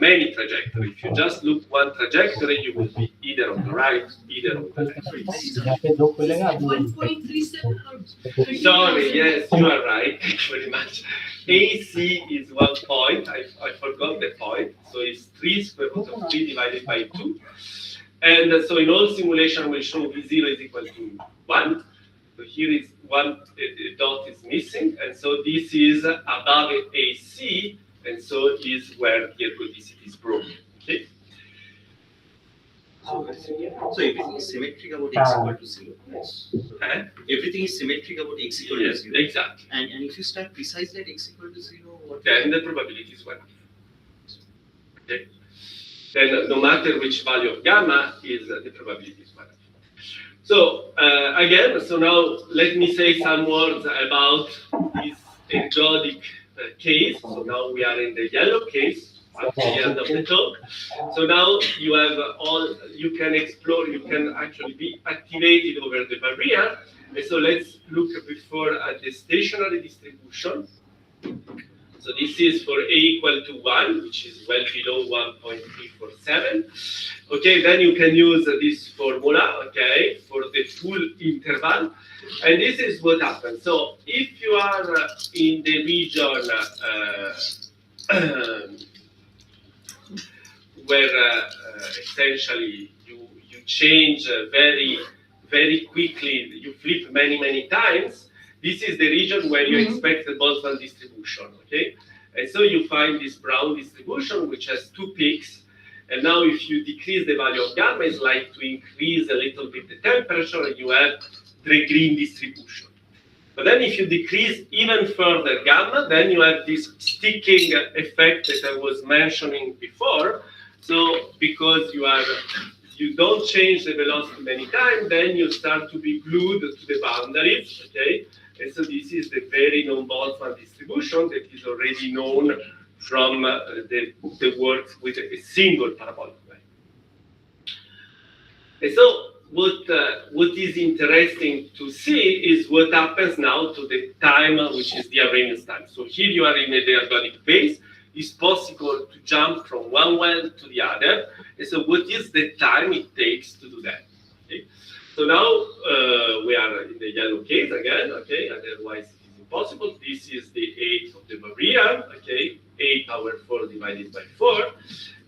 many trajectories. If you just look one trajectory, you will be either on the right, either on the left. 1.37. Sorry, yes, you are right. Thank you very much. AC is 1 point. I forgot the point. So it's 3 square root of 3 divided by 2. And so in all simulation, we'll show V0 is equal to 1. So here is one dot is missing. And so this is above AC. And so is where the ergodicity is broken. Okay? So everything is symmetric about x equal to 0. Yes. Everything is symmetric about x equal to 0. Exactly. And if you start precisely at x equal to 0, what then the probability is 1. Okay. Then no matter which value of gamma is the probability is 1. So again, so now let me say some words about this ergodic case. So now we are in the yellow case at the end of the talk. So now you have you can explore, you can actually be activated over the barrier. And so let's look before at the stationary distribution. So this is for A equal to 1, which is well below 1.347. Okay, then you can use this formula, okay, for the full interval. And this is what happens. So if you are in the region where essentially you change very, very quickly, you flip many times, this is the region where you expect the Boltzmann distribution, okay? And so you find this Brown distribution, which has 2 peaks. And now if you decrease the value of gamma, it's like to increase a little bit the temperature, and you have the green distribution. But then if you decrease even further gamma, then you have this sticking effect that I was mentioning before. So because you don't change the velocity many times, then you start to be glued to the boundaries, okay? And so this is the very non-Boltzmann distribution that is already known from the work with a single parabolic wave. And so what is interesting to see is what happens now to the time, which is the Arrhenius time. So here you are in the ergodic phase. It's possible to jump from one well to the other. And so what is the time it takes to do that? Okay? So now we are in the yellow case again, okay? Otherwise it is impossible. This is the 8 of the barrier, okay? 8 power 4 divided by 4.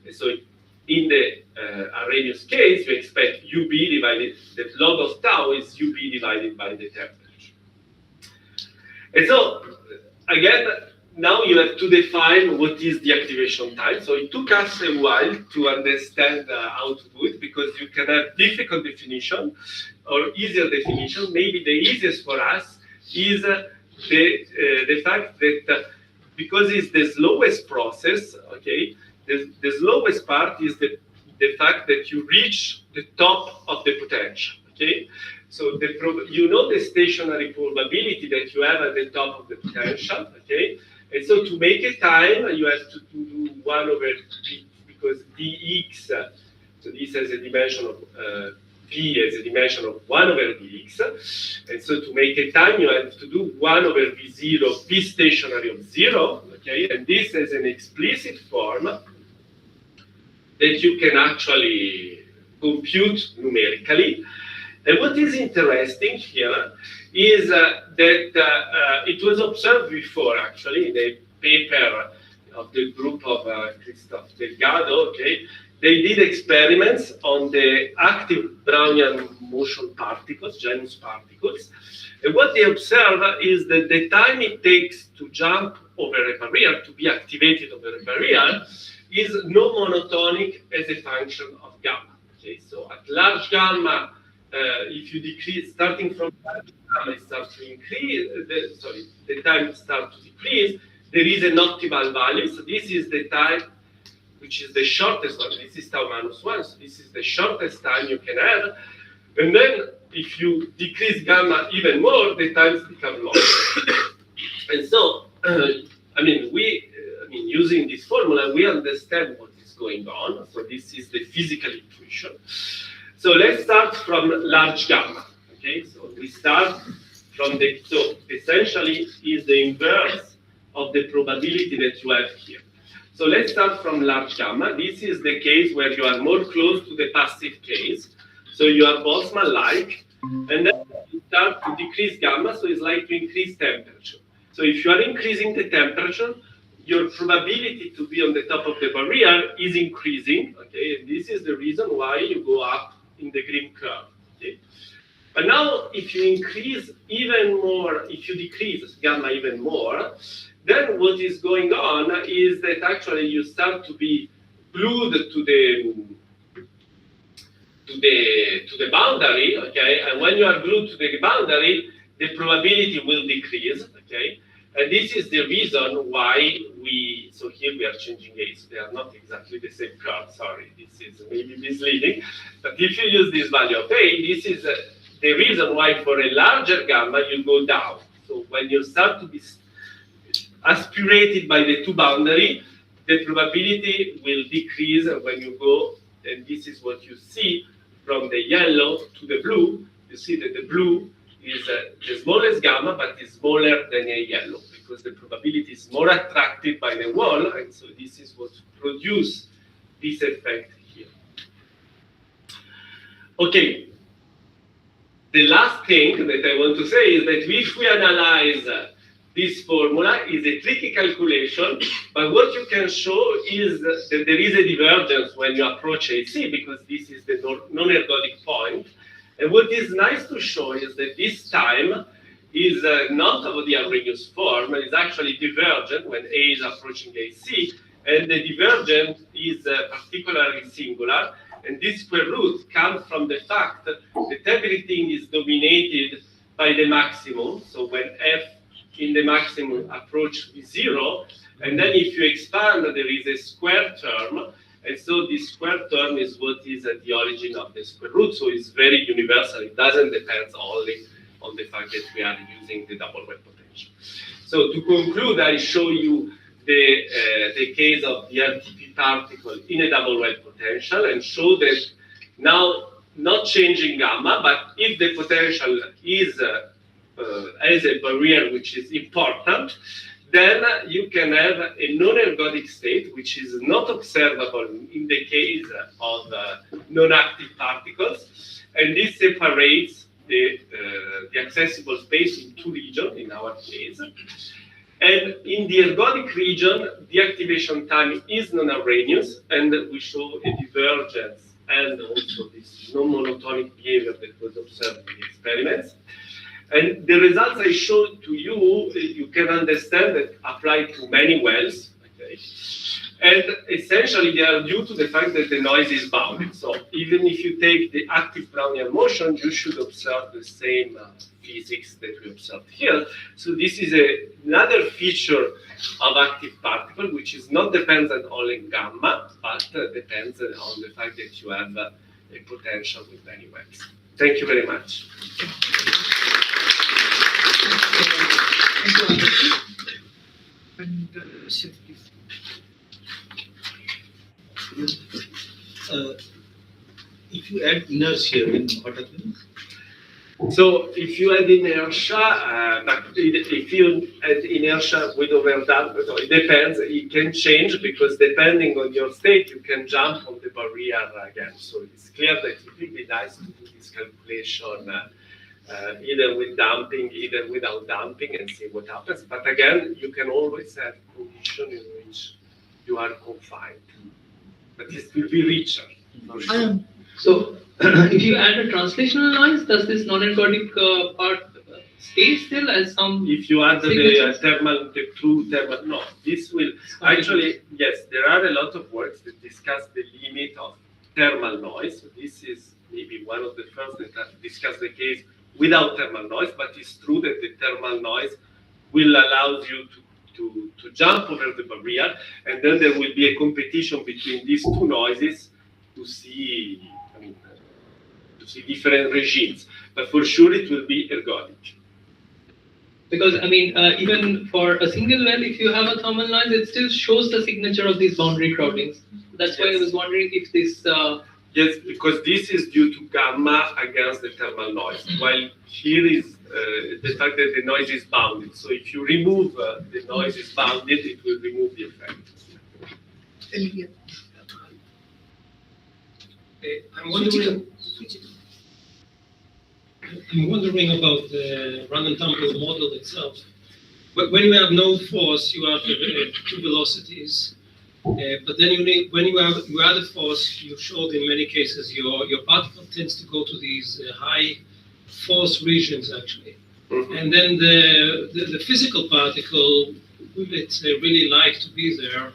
And so in the Arrhenius case, you expect UB divided, the log of tau is UB divided by the temperature. And so, again, now you have to define what is the activation time. So it took us a while to understand how to do it, because you can have difficult definition or easier definition. Maybe the easiest for us is the fact that because it's the slowest process, okay, the slowest part is the fact that you reach the top of the potential, okay? So you know the stationary probability that you have at the top of the potential, okay? And so to make a time, you have to do 1 over p, because dx, so this has a dimension of, p has a dimension of 1 over dx. And so to make a time, you have to do 1 over v0, p stationary of 0, okay? And this is an explicit form that you can actually compute numerically. And what is interesting here is that it was observed before, actually, in the paper of the group of Christophe Delgado, okay? They did experiments on the active Brownian motion particles, genus particles. And what they observe is that the time it takes to jump over a barrier, to be activated over a barrier, is no monotonic as a function of gamma. Okay, so at large gamma, if you decrease, starting from large gamma, it starts to increase, the time starts to decrease, there is an optimal value. So this is the time which is the shortest one. This is tau minus 1, so this is the shortest time you can have. And then if you decrease gamma even more, the times become longer. And so, using this formula, we understand what is going on. So this is the physical intuition. So let's start from large gamma. Okay, so we start from so essentially is the inverse of the probability that you have here. So let's start from large gamma. This is the case where you are more close to the passive case. So you are Boltzmann-like, and then you start to decrease gamma, so it's like to increase temperature. So if you are increasing the temperature, your probability to be on the top of the barrier is increasing, okay? And this is the reason why you go up in the green curve, okay? But now, if you increase even more, if you decrease gamma even more, then what is going on is that actually you start to be glued to the boundary, okay? And when you are glued to the boundary, the probability will decrease, okay? And this is the reason why so here we are changing A's. They are not exactly the same curve, sorry. This is maybe misleading. But if you use this value of A, this is the reason why for a larger gamma, you go down. So when you start to be aspirated by the two boundary, the probability will decrease when you go, and this is what you see from the yellow to the blue. You see that the blue is the smallest gamma, but is smaller than a yellow, because the probability is more attracted by the wall, and so this is what produces this effect here. Okay, the last thing that I want to say is that if we analyze this formula, is a tricky calculation, but what you can show is that there is a divergence when you approach AC, because this is the non-ergodic point. And what is nice to show is that this time is not of the Arrhenius form, it's actually divergent when A is approaching AC, and the divergence is particularly singular. And this square root comes from the fact that everything is dominated by the maximum. So when F in the maximum approach zero, and then if you expand, there is a square term, and so this square term is what is at the origin of the square root, so it's very universal. It doesn't depend only on the fact that we are using the double well potential. So to conclude, I show you the case of the RTP particle in a double well potential, and show that now not changing gamma, but if the potential is as a barrier which is important, then you can have a non-ergodic state, which is not observable in the case of non-active particles, and this separates the accessible space in two regions, in our case. And in the ergodic region, the activation time is non-Arrhenius, and we show a divergence and also this non-monotonic behavior that was observed in the experiments. And the results I showed to you, you can understand that apply to many wells, okay? And essentially they are due to the fact that the noise is bounded. So even if you take the active Brownian motion, you should observe the same physics that we observed here. So this is another feature of active particle, which is not dependent only on gamma, but depends on the fact that you have a potential with many wells. Thank you very much. And Shiv, please. If you add inertia in what happens? So if you add inertia, but if you add inertia with overdamp, so it depends, it can change, because depending on your state, you can jump on the barrier again. So it's clear that it will be nice to do this calculation either with damping, either without damping, and see what happens. But again, you can always have conditions in which you are confined. But it will be richer. For sure. So, if you add a translational noise, does this non-ergodic part stay still as some? If you add the true thermal, no, this will actually, yes, there are a lot of works that discuss the limit of thermal noise. So this is maybe one of the first that have discussed the case without thermal noise, but it's true that the thermal noise will allow you to jump over the barrier, and then there will be a competition between these two noises to see, to see different regimes. But for sure, it will be ergodic. Because, I mean, even for a single well, if you have a thermal noise, it still shows the signature of these boundary crowdings. That's why I was wondering if this... Yes, because this is due to gamma against the thermal noise, while here is the fact that the noise is bounded. So if you remove the noise is bounded, it will remove the effect. Olivia. I'm wondering about the random temporal model itself. When you have no force, you have two velocities. But then when you add a force, you showed in many cases your particle tends to go to these high force regions actually. Mhm. And then the physical particle, let's say, really like to be there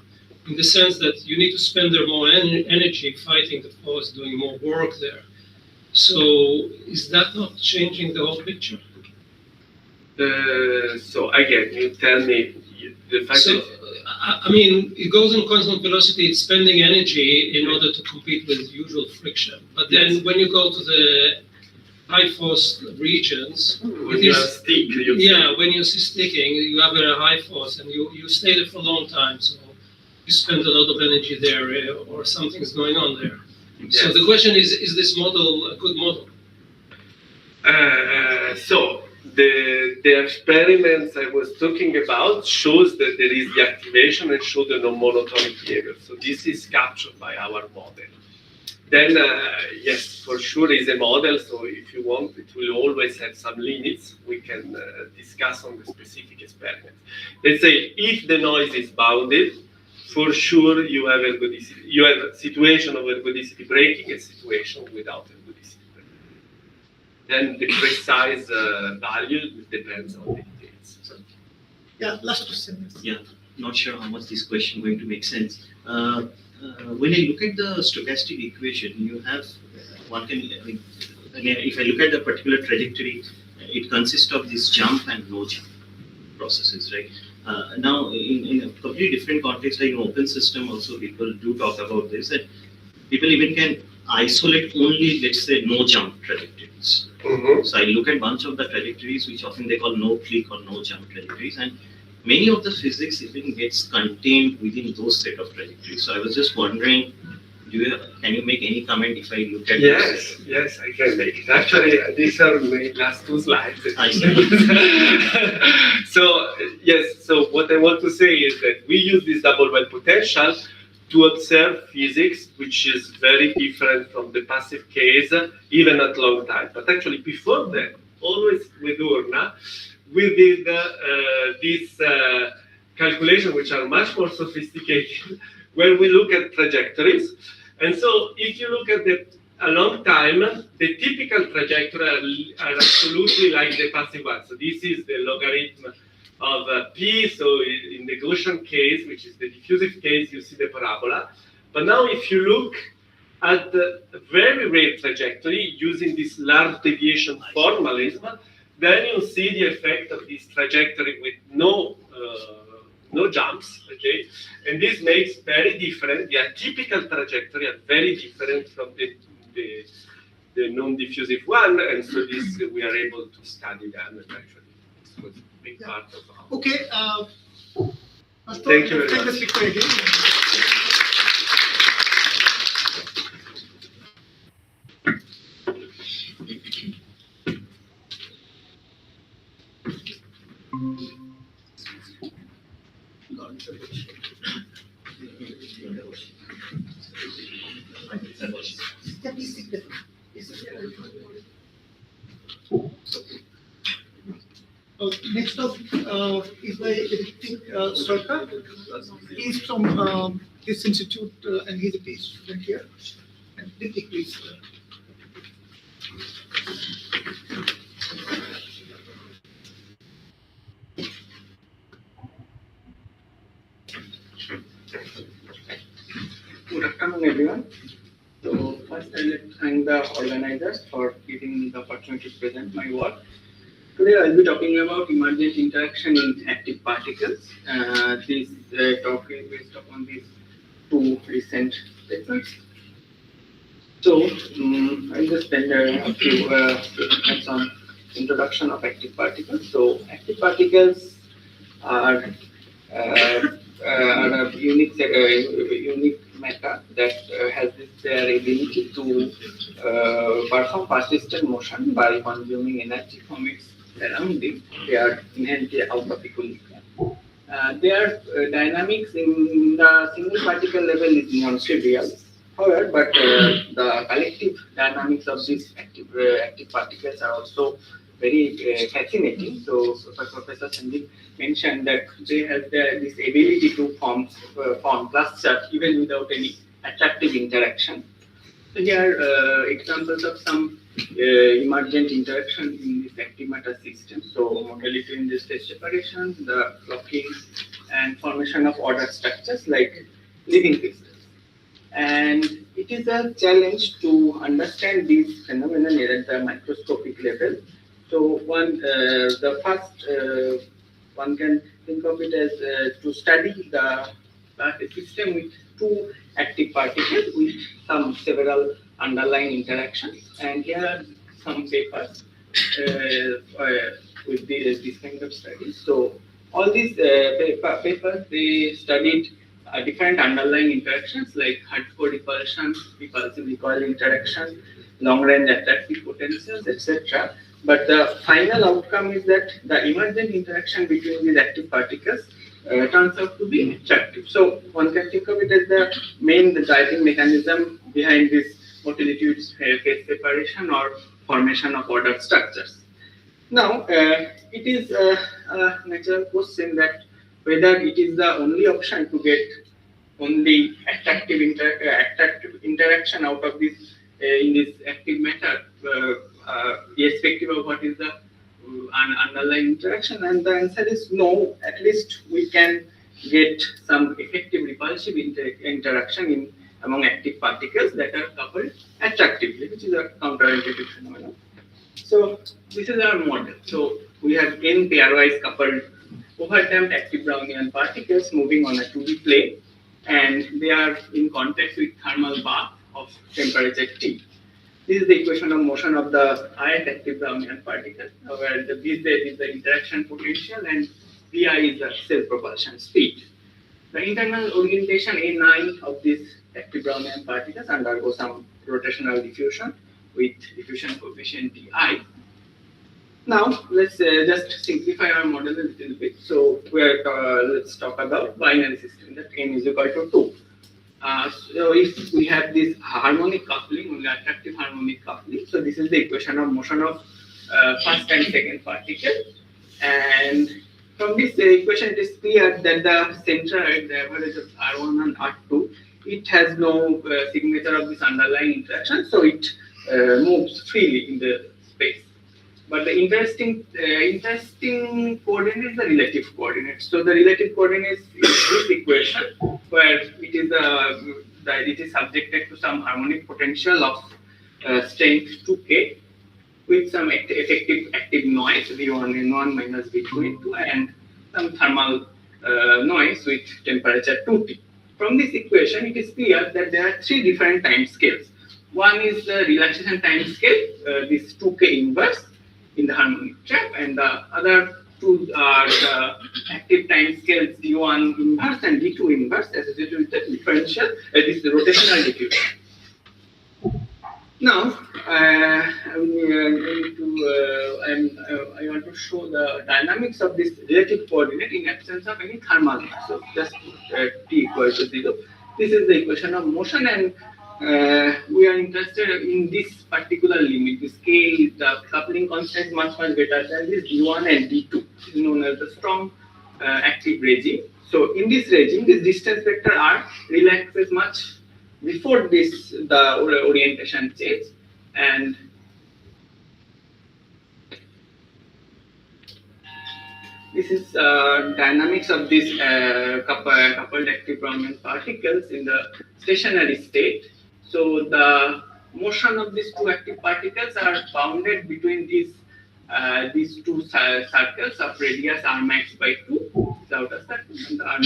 in the sense that you need to spend there more energy fighting the force, doing more work there. So is that not changing the whole picture? So again, you tell me the fact So, that I mean, it goes in constant velocity, it's spending energy in order to compete with usual friction. But then Yes. when you go to the high force regions, when it you is- have stick, you yeah, when you're sticking, you have a high force and you stay there for a long time. So you spend a lot of energy there or something's going on there. So Yes. the question is this model a good model? So the experiments I was talking about shows that there is the activation and show the non-monotonic behavior. So this is captured by our model. Then yes, for sure is a model. So if you want, it will always have some limits. We can discuss on the specific experiment. Let's say if the noise is bounded, for sure you have ergodicity. You have a situation of ergodicity breaking, a situation without ergodicity breaking. Then the precise value depends on the details. So, Yeah, last question. Yes. Yeah, not sure how much this question going to make sense. When I look at the stochastic equation, you have one can. I mean, if I look at the particular trajectory, it consists of this jump and no jump processes, right? Now, in a completely different context, like in open system, also people do talk about this. That people even can isolate only, let's say, no jump trajectories. mhm. So I look at bunch of the trajectories, which often they call no click or no jump trajectories, and many of the physics even gets contained within those set of trajectories. So I was just wondering, can you make any comment if I look at this? Yes, I can make it. Actually, these are my last two slides. I see. So yes, so what I want to say is that we use this double well potential to observe physics, which is very different from the passive case, even at long time. But actually, before that, always with Urna, we did this calculation, which are much more sophisticated, where we look at trajectories. And so, if you look at a long time, the typical trajectory are absolutely like the passive one. So this is the logarithm of p. So in the Gaussian case, which is the diffusive case, you see the parabola. But now if you look at the very rare trajectory using this large deviation formalism, then you see the effect of this trajectory with no jumps, okay? And this makes very different, the atypical trajectory are very different from the non-diffusive one, and so this we are able to study them, and actually this was a big part of our... Okay. Thank you very thank the much. speaker again. Next up is by Ritik Sarkar. He's from this institute and he's a PhD student here. And Ritik, please. Good afternoon, everyone. So first, I'd like to thank the organizers for giving me the opportunity to present my work. Today, I'll be talking about emergent interaction in active particles. This talk is based upon these two recent papers. So, I'll just spend a few minutes on introduction of active particles. So, active particles are a unique matter that has their ability to perform persistent motion by consuming energy from its surrounding. They are inherently out of equilibrium. their dynamics in the single particle level is non-trivial. However, but the collective dynamics of these active particles are also very fascinating. So, Professor Sandeep mentioned that they have this ability to form clusters even without any attractive interaction. So here, examples of some emergent interaction in this active matter system. So modality in this phase separation, the locking and formation of ordered structures like living crystals. And it is a challenge to understand these phenomena at the microscopic level. So the first one can think of it as to study the system with two active particles with several underlying interactions. And here are some papers with this kind of studies. So all these papers, they studied different underlying interactions like hardcore repulsion, repulsive recoil interaction, long-range attractive potentials, etc. But the final outcome is that the emergent interaction between these active particles turns out to be attractive. So one can think of it as the main driving mechanism behind this motility phase separation or formation of ordered structures. Now, it is a natural question that whether it is the only option to get only attractive interaction out of this in this active matter, irrespective of what is the underlying interaction, and the answer is no. At least we can get some effective repulsive interaction among active particles that are coupled attractively, which is a counterintuitive phenomenon. So this is our model. So we have n pairwise coupled overdamped active Brownian particles moving on a 2D plane, and they are in contact with thermal bath of temperature T. This is the equation of motion of the ith active Brownian particle, where the Vz is the interaction potential and Vi is the self-propulsion speed. The internal orientation A9 of these active Brownian particles undergo some rotational diffusion with diffusion coefficient Di. Now let's just simplify our model a little bit. So let's talk about binary system that n is equal to 2. So if we have this harmonic coupling, only attractive harmonic coupling, so this is the equation of motion of first and second particle. And from this equation, it is clear that the centroid, the average of R1 and R2, it has no signature of this underlying interaction, so it moves freely in the space. But the interesting coordinate is the relative coordinate. So the relative coordinate is this equation, where it is subjected to some harmonic potential of strength 2k with some effective active noise V1N1 minus V2N2 and some thermal noise with temperature 2T. From this equation, it is clear that there are three different time scales. One is the relaxation time scale, this 2k inverse in the harmonic trap, and the other two are the active time scales D1 inverse and D2 inverse associated with the differential, this rotational diffusion. Now, I want to show the dynamics of this relative coordinate in absence of any thermal noise. So just T equal to 0. This is the equation of motion, and we are interested in this particular limit. This K, the coupling constant is much greater than this D1 and D2, is known as the strong active regime. So in this regime, this distance vector R relaxes much before the orientation change, and this is dynamics of these coupled active Brownian particles in the stationary state. So the motion of these two active particles are bounded between these two circles of radius R max by 2, the outer circle, and the R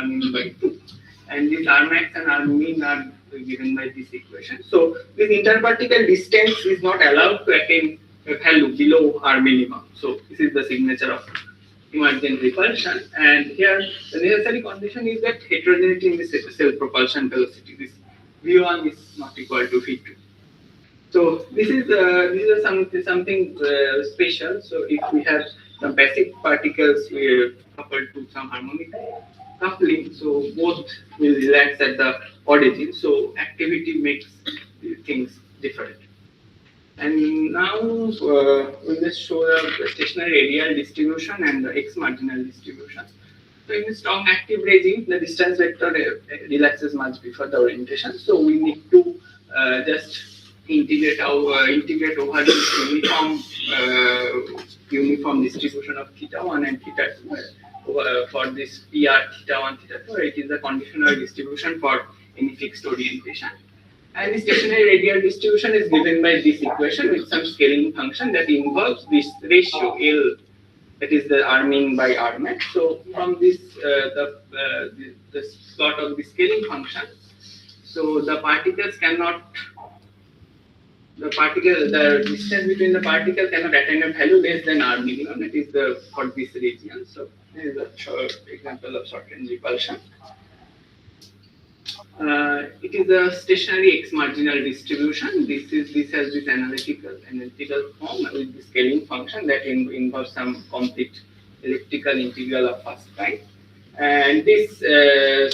min by 2. And these R max and R min are given by this equation. So this interparticle distance is not allowed to attain a value below R minimum. So this is the signature of emergent repulsion. And here the necessary condition is that heterogeneity in the self-propulsion velocity, this V1 is not equal to V2. So this is something special. So if we have the basic particles were coupled to some harmonic coupling, so both will relax at the origin, so activity makes things different. And now we'll just show the stationary radial distribution and the X marginal distribution. So in a strong active regime, the distance vector relaxes much before the orientation. So we need to just integrate over this uniform distribution of theta 1 and theta 2 for this PR theta 1 theta 2. It is a conditional distribution for any fixed orientation. And the stationary radial distribution is given by this equation with some scaling function that involves this ratio L, that is the Rmin by Rmax. So from this, the plot of the scaling function, so the distance between the particle cannot attain a value less than R minimum. That is for this region. So this is a short example of short range repulsion. It is a stationary X marginal distribution. This has this analytical form with the scaling function that involves some complete elliptical integral of first kind. And this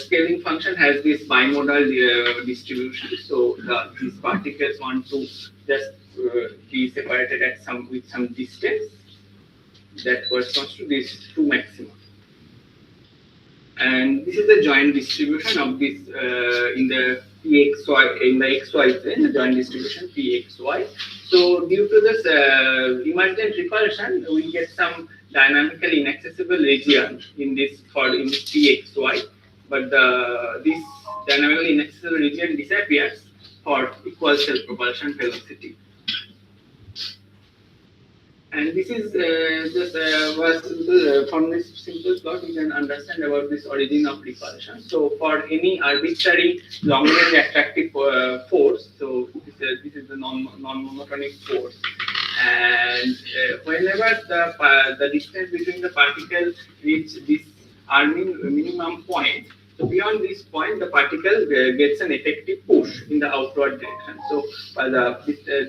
scaling function has this bimodal distribution. So these particles want to just be separated at with some distance that corresponds to these two maxima. And this is the joint distribution of this in the xy plane, the joint distribution pxy. So due to this emergent repulsion, we get some dynamically inaccessible region in this pxy, but this dynamically inaccessible region disappears for equal self-propulsion velocity. And this is from this simple plot you can understand about this origin of repulsion. So for any arbitrary long-range attractive force, so this is the non-monotonic force, and whenever the distance between the particles reach this minimum point, so beyond this point the particle gets an effective push in the outward direction. So while the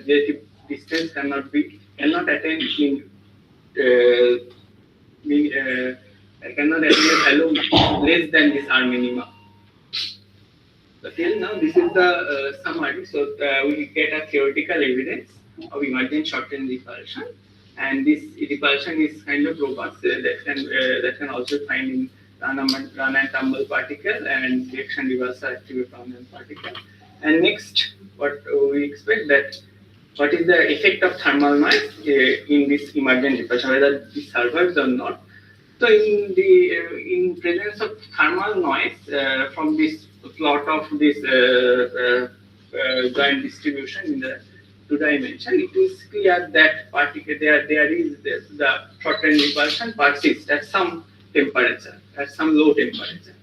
relative distance cannot attain cannot attain a value less than this R minimum. So till now, this is the summary. So we get a theoretical evidence of emergent short-range repulsion, and this repulsion is kind of robust. That can also find in run and tumble particle and reaction reversal active prominent particle. And next, what we expect that. What is the effect of thermal noise in this emergent repulsion, whether this survives or not? So in presence of thermal noise from this plot of this joint distribution in the two dimension, it is clear that there is the short-range repulsion persists at some temperature, at some low temperature.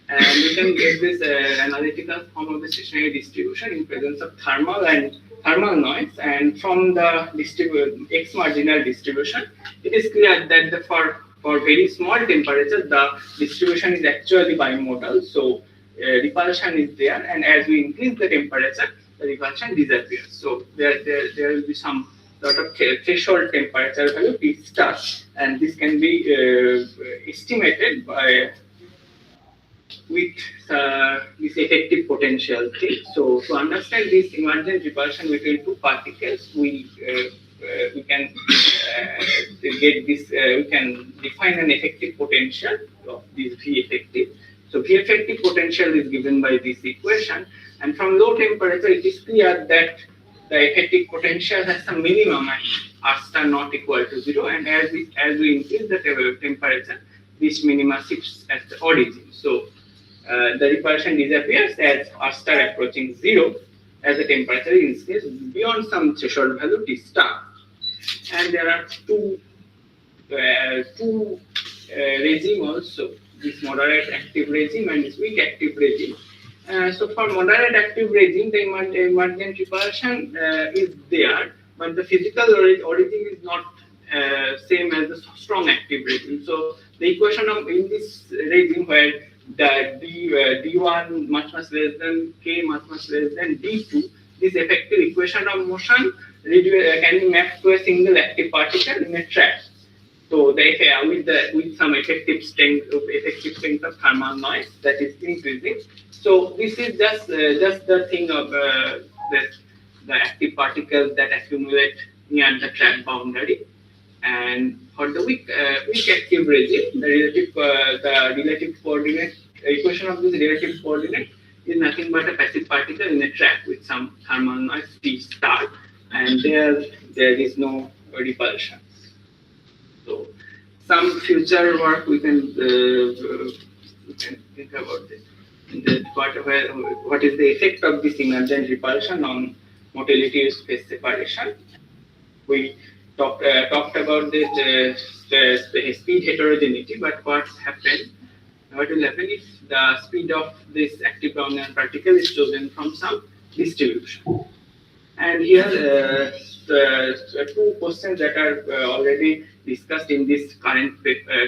And we can get this analytical form of the stationary distribution in presence of thermal noise, and from the X marginal distribution, it is clear that for very small temperatures, the distribution is actually bimodal. So repulsion is there, and as we increase the temperature, the repulsion disappears. So there will be some sort of threshold temperature value T star, and this can be estimated with this effective potential T. So to understand this emergent repulsion between two particles, we can get this. We can define an effective potential of this V effective. So V effective potential is given by this equation, and from low temperature, it is clear that the effective potential has some minimum at R star not equal to 0, and as we increase the temperature, this minima shifts at the origin. So the repulsion disappears as R star approaching 0 as the temperature increases beyond some threshold value T star. And there are two regime also, this moderate active regime and this weak active regime. So for moderate active regime, the emergent repulsion is there, but the physical origin is not same as the strong active regime. So the equation of in this regime where the D1 much less than K much less than D2, this effective equation of motion can be mapped to a single active particle in a trap. So with some effective strength of thermal noise that is increasing. So this is just the thing of the active particles that accumulate near the trap boundary. And for the weak active regime, the relative coordinate equation of this relative coordinate is nothing but a passive particle in a trap with some thermal noise T star, and there is no repulsion. So some future work we can think about this. What is the effect of this emergent repulsion on motility space separation? We talked about this speed heterogeneity, but what will happen if the speed of this active dominant particle is chosen from some distribution? And here two questions that are already discussed in this current paper.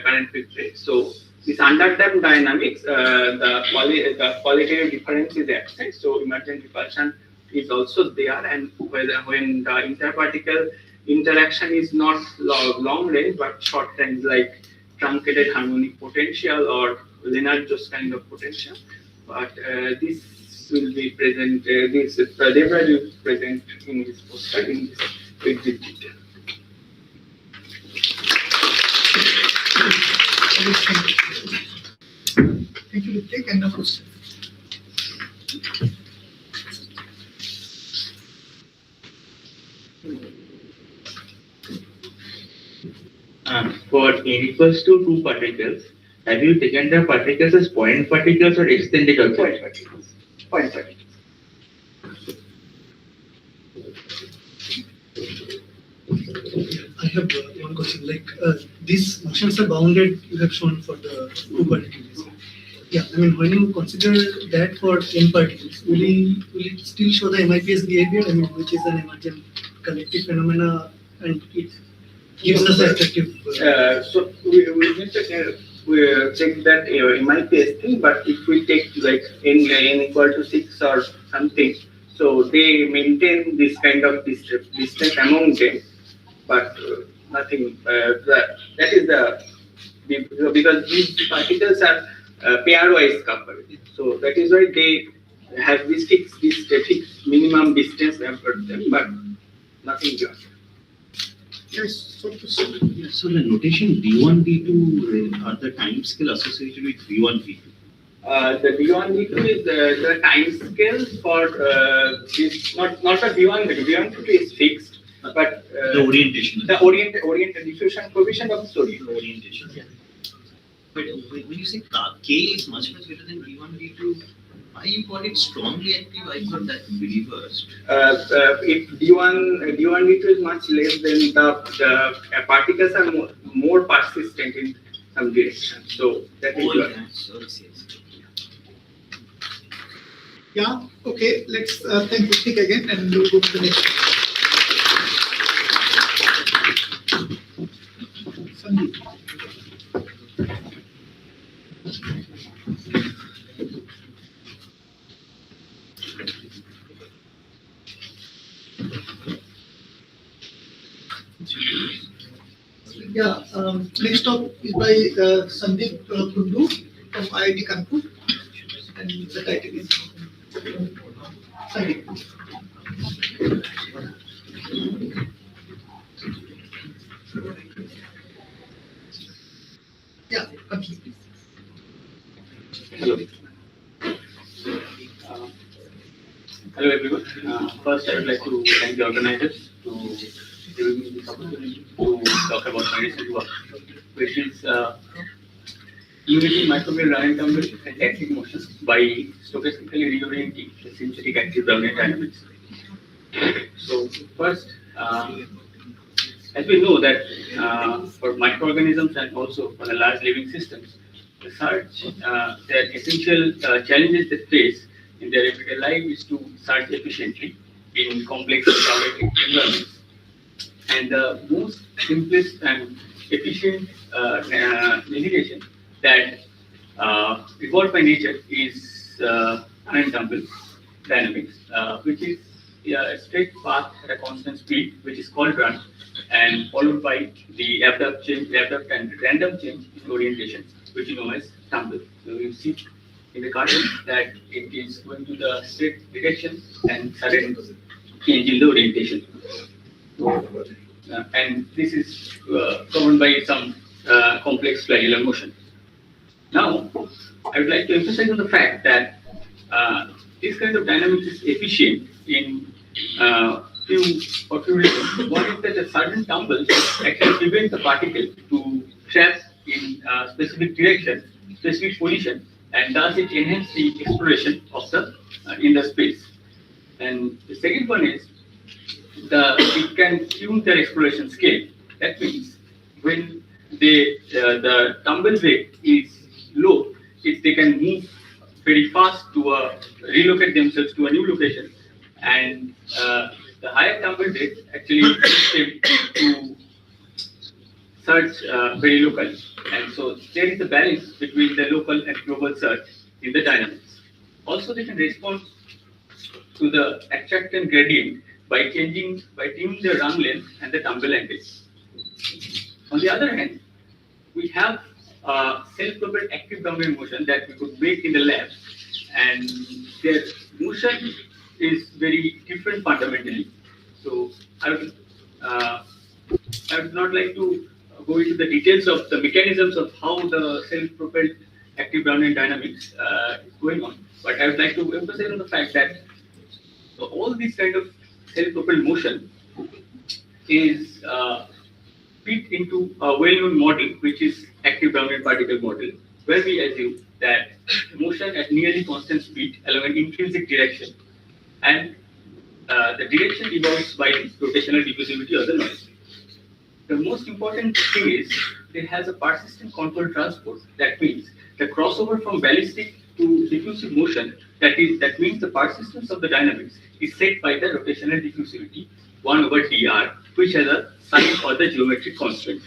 So this underdamped dynamics, the qualitative difference is absent. So emergent repulsion is also there, and when the interparticle interaction is not long range but short range, like truncated harmonic potential or Lennard-Jones kind of potential. But this will be present. This Debraj will present in his poster in this with detail. Thank you, Ritik, and now question. For n equals to 2 particles, have you taken the particles as point particles or extended object particles? Point particles. I have one question. Like these motions are bounded, you have shown for the 2 particles. Yeah, I mean, when you consider that for n particles, will it still show the MIPS behavior? I mean, which is an emergent collective phenomena, and it gives us the effective. So we need to check that MIPS thing, but if we take like n equal to 6 or something, so they maintain this kind of distance among them, but nothing. That is because these particles are pairwise coupled, so that is why they have this fixed minimum distance about them, but nothing beyond. Yes, so Yeah, so the notation V1, V2 are the time scale associated with V1, V2. The V1, V2 is the time scale for this, not the V1, V2. V1, V2 is fixed, but The orientation. the orient diffusion coefficient of the Orientation, yeah. But when you say K is much greater than V1, V2, why you call it strongly active? I thought that would be reversed. If D1, V2 is much less, then the particles are more persistent in some direction. So that is what. Yes. yeah, okay. Let's thank Ritik again, and we'll go to the next. Sandeep. Yeah, next talk is by Sandeep Kundu from IIT Kanpur, and the title is Sandeep. Yeah, continue, please. Hello. Hello everyone. First, I would like to thank the organizers to giving me this opportunity to talk about my recent work, which is limiting microwave running tumbler and tactic motions by stochastically reorienting the synthetic active dominant dynamics. So first, as we know that for microorganisms and also for the large living systems, the essential challenges they face in their everyday life is to search efficiently in complex and crowded environments. And the most simplest and efficient navigation that evolved by nature is unencumbered dynamics, which is a straight path at a constant speed, which is called run, and followed by the abrupt and random change in orientation, which is known as tumble. So you see in the cartoon that it is going to the straight direction and sudden change in the orientation. And this is governed by some complex flagellar motion. Now, I would like to emphasize on the fact that this kind of dynamics is efficient in few reasons. One is that a sudden tumble actually prevents the particle to trap in a specific direction, specific position, and thus it enhances the exploration of the in the space. And the second one is it can tune their exploration scale. That means when the tumble rate is low, they can move very fast to relocate themselves to a new location, and the higher tumble rate actually helps them to search very locally. And so there is a balance between the local and global search in the dynamics. Also, they can respond to the attractant gradient by tuning the run length and the tumble angle. On the other hand, we have self-propelled active downward motion that we could make in the lab, and their motion is very different fundamentally. So I would not like to go into the details of the mechanisms of how the self-propelled active downward dynamics is going on, but I would like to emphasize on the fact that all this kind of self-propelled motion is fit into a well-known model, which is active downward particle model, where we assume that motion at nearly constant speed along an intrinsic direction, and the direction evolves by the rotational diffusivity of the noise. The most important thing is it has a persistent control transport. That means the crossover from ballistic to diffusive motion, that means the persistence of the dynamics is set by the rotational diffusivity 1 over dr, which has a sign for the geometric constant.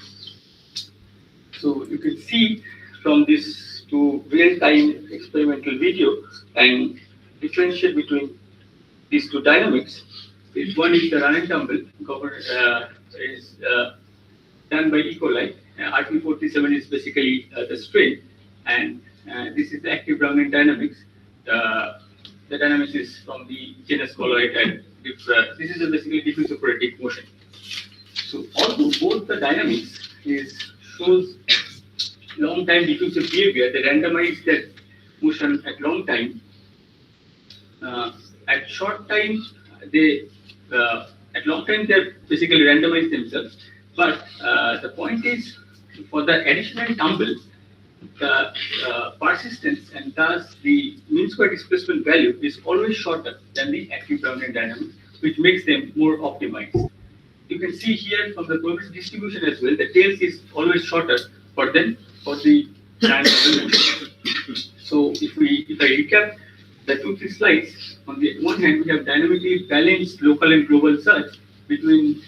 So you can see from this to real-time experimental video and differentiate between these two dynamics. One is the run and tumble, is done by E. coli. RP47 is basically the strain, and this is the active Brownian dynamics. The dynamics is from the genus colloid, and this is a basically diffusive operatic motion. So although both the dynamics shows long time diffusive behavior, they randomize that motion at long time. At short time, at long time they basically randomize themselves. But the point is, for the additional tumble, the persistence and thus the mean square displacement value is always shorter than the active Brownian dynamics, which makes them more optimized. You can see here from the probability distribution as well, the tails is always shorter for the dynamic. So if I recap the 2-3 slides, on the one hand we have dynamically balanced local and global search between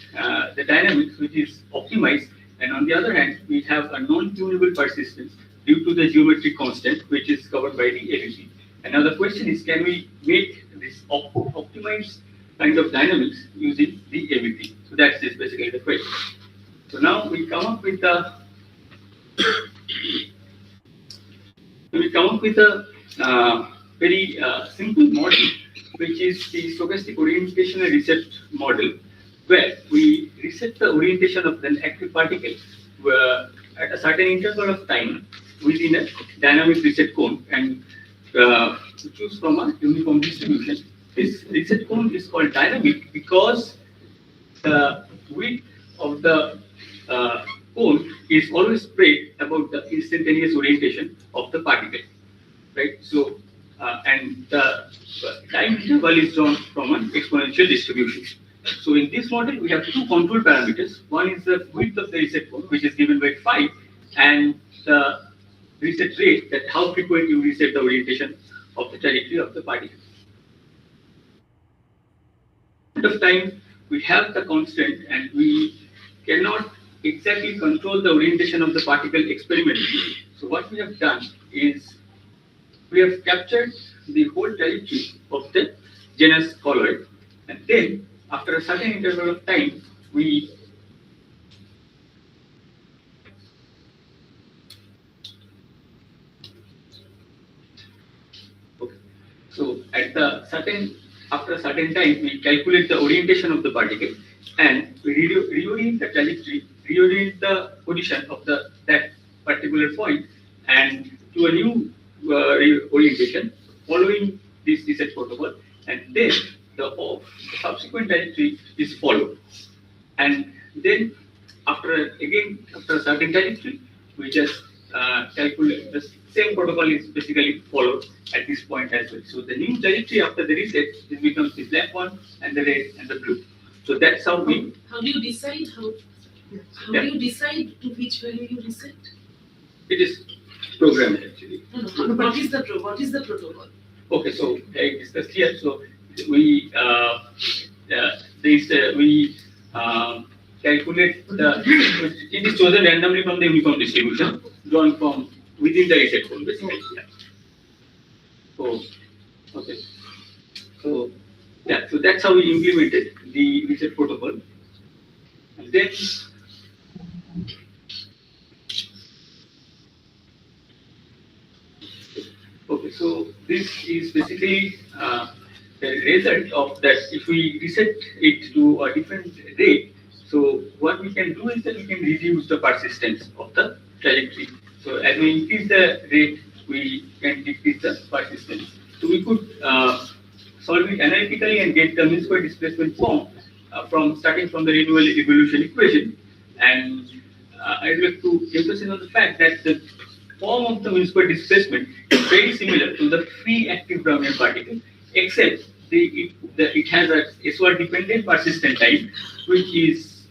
the dynamics, which is optimized, and on the other hand we have a non-tunable persistence due to the geometric constant, which is covered by the AVP. And now the question is, can we make this optimized kind of dynamics using the AVP? So that's basically the question. So now we come up with a very simple model, which is the stochastic orientation and reset model, where we reset the orientation of an active particle at a certain interval of time within a dynamic reset cone, and choose from a uniform distribution. This reset cone is called dynamic because the width of the cone is always spread about the instantaneous orientation of the particle, right? So, and the time interval is drawn from an exponential distribution. So in this model, we have two control parameters. One is the width of the reset cone, which is given by phi, and the reset rate, that how frequent you reset the orientation of the trajectory of the particle. At the time, we have the constant, and we cannot exactly control the orientation of the particle experimentally. So what we have done is we have captured the whole trajectory of the genus colloid, And then after a certain interval of time, we so after a certain time, we calculate the orientation of the particle and we reorient the trajectory, reorient the position of that particular point and to a new orientation following this reset protocol, and then the subsequent trajectory is followed. And then after a certain trajectory, we just calculate the same protocol is basically followed at this point as well. So the new trajectory after the reset becomes the black one and the red and the blue. So that's how we. How do you decide how Yeah. do you decide to which value you reset? It is programmed actually. No. What is the protocol? Okay, so I discussed here. So we calculate it is chosen randomly from the uniform distribution drawn from within the reset code basically. Yeah. So okay. So yeah, so that's how we implemented the reset protocol. And then okay, so this is basically the result of that. If we reset it to a different rate, so what we can do is that we can reduce the persistence of the trajectory. So as we increase the rate, we can decrease the persistence. So we could solve it analytically and get the mean square displacement form starting from the renewal evolution equation. And I'd like to emphasize on the fact that the form of the mean square displacement is very similar to the free active Brownian particle, except it has a SOR dependent persistent type, which is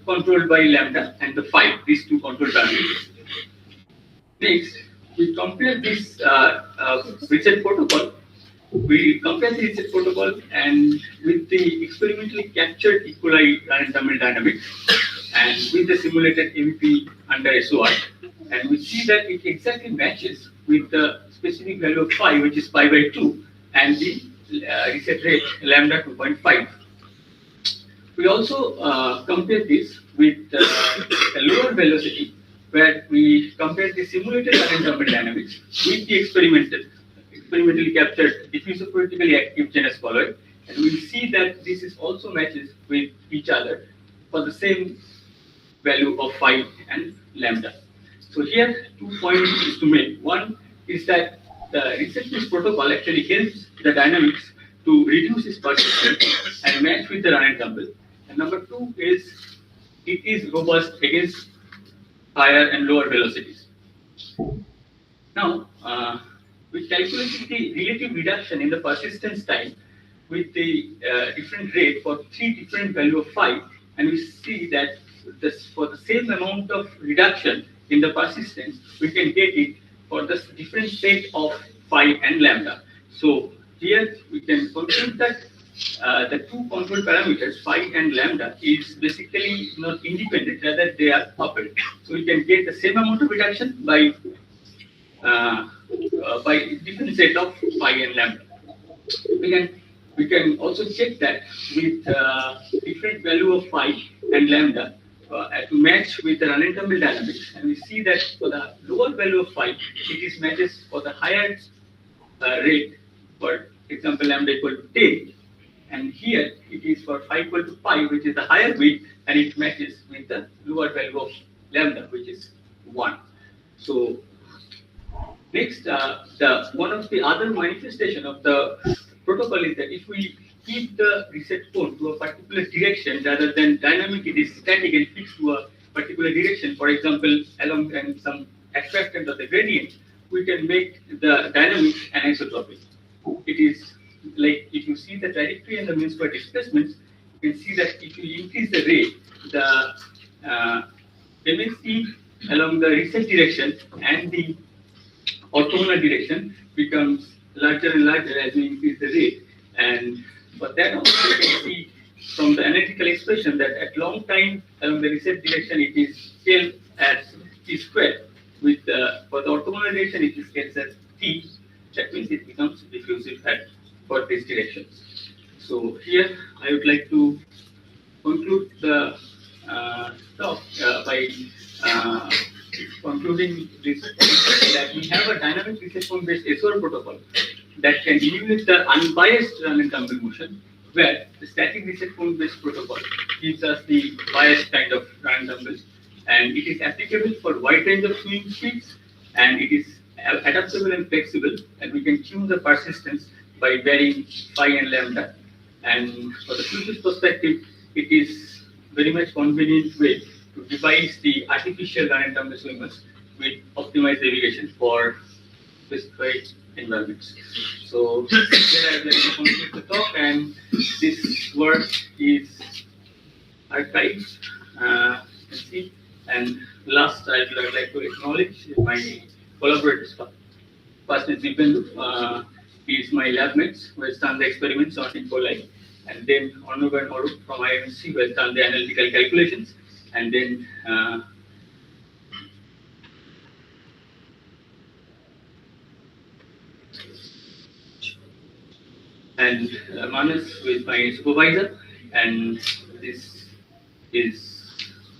controlled by lambda and the phi, these two control parameters. Next, we compare this reset protocol. We compare the reset protocol and with the experimentally captured equali random thermal dynamics and with the simulated MEP under SOR, and we see that it exactly matches with the specific value of phi, which is pi by 2, and the reset rate lambda 2.5. We also compare this with a lower velocity, where we compare the simulated current thermodynamics with the experimentally captured diffusive politically active genus colloid, and we see that this is also matches with each other for the same value of phi and lambda. So here 2 points is to make. One is that the reset protocol actually helps the dynamics to reduce its persistence and match with the run ensemble. And number 2 is it is robust against higher and lower velocities. Now, we calculated the relative reduction in the persistence time with the different rate for 3 different value of phi, and we see that for the same amount of reduction in the persistence, we can get it for the different set of phi and lambda. So here we can conclude that the 2 control parameters, phi and lambda, is basically not independent, rather they are coupled. So we can get the same amount of reduction by different set of phi and lambda. We can also check that with different value of phi and lambda to match with the run thermal dynamics, and we see that for the lower value of phi, it is matches for the higher rate, for example lambda equal to 10, and here it is for phi equal to pi, which is the higher bit, and it matches with the lower value of lambda, which is 1. So next, one of the other manifestation of the protocol is that if we keep the reset cone to a particular direction rather than dynamic, it is static and fixed to a particular direction. For example, along some attractant of the gradient, we can make the dynamic anisotropic. It is like if you see the trajectory and the mean square displacements, you can see that if you increase the rate, the MXE along the reset direction and the orthogonal direction becomes larger and larger as we increase the rate. And for that also you can see from the analytical expression that at long time along the reset direction it is scaled as t squared. With for the orthogonal direction it is scaled as t. That means it becomes diffusive for this direction. So here I would like to conclude the talk by concluding this that we have a dynamic reception based SOR protocol that can emulate the unbiased run and tumble motion, where the static reception based protocol gives us the biased kind of run and tumble, and it is applicable for wide range of swing speeds, and it is adaptable and flexible, and we can tune the persistence by varying phi and lambda. And for the future perspective, it is very much convenient way to devise the artificial run and tumble swimmers with optimized navigation for specified environments. So here I would like to conclude the talk, and this work is archived. You can see. And last, I would like to acknowledge my collaborators. First is Dipen, he is my lab mates who has done the experiments on E. coli, and then Arnab and Arup from IMSC who has done the analytical calculations, and then Manas who is my supervisor, and this is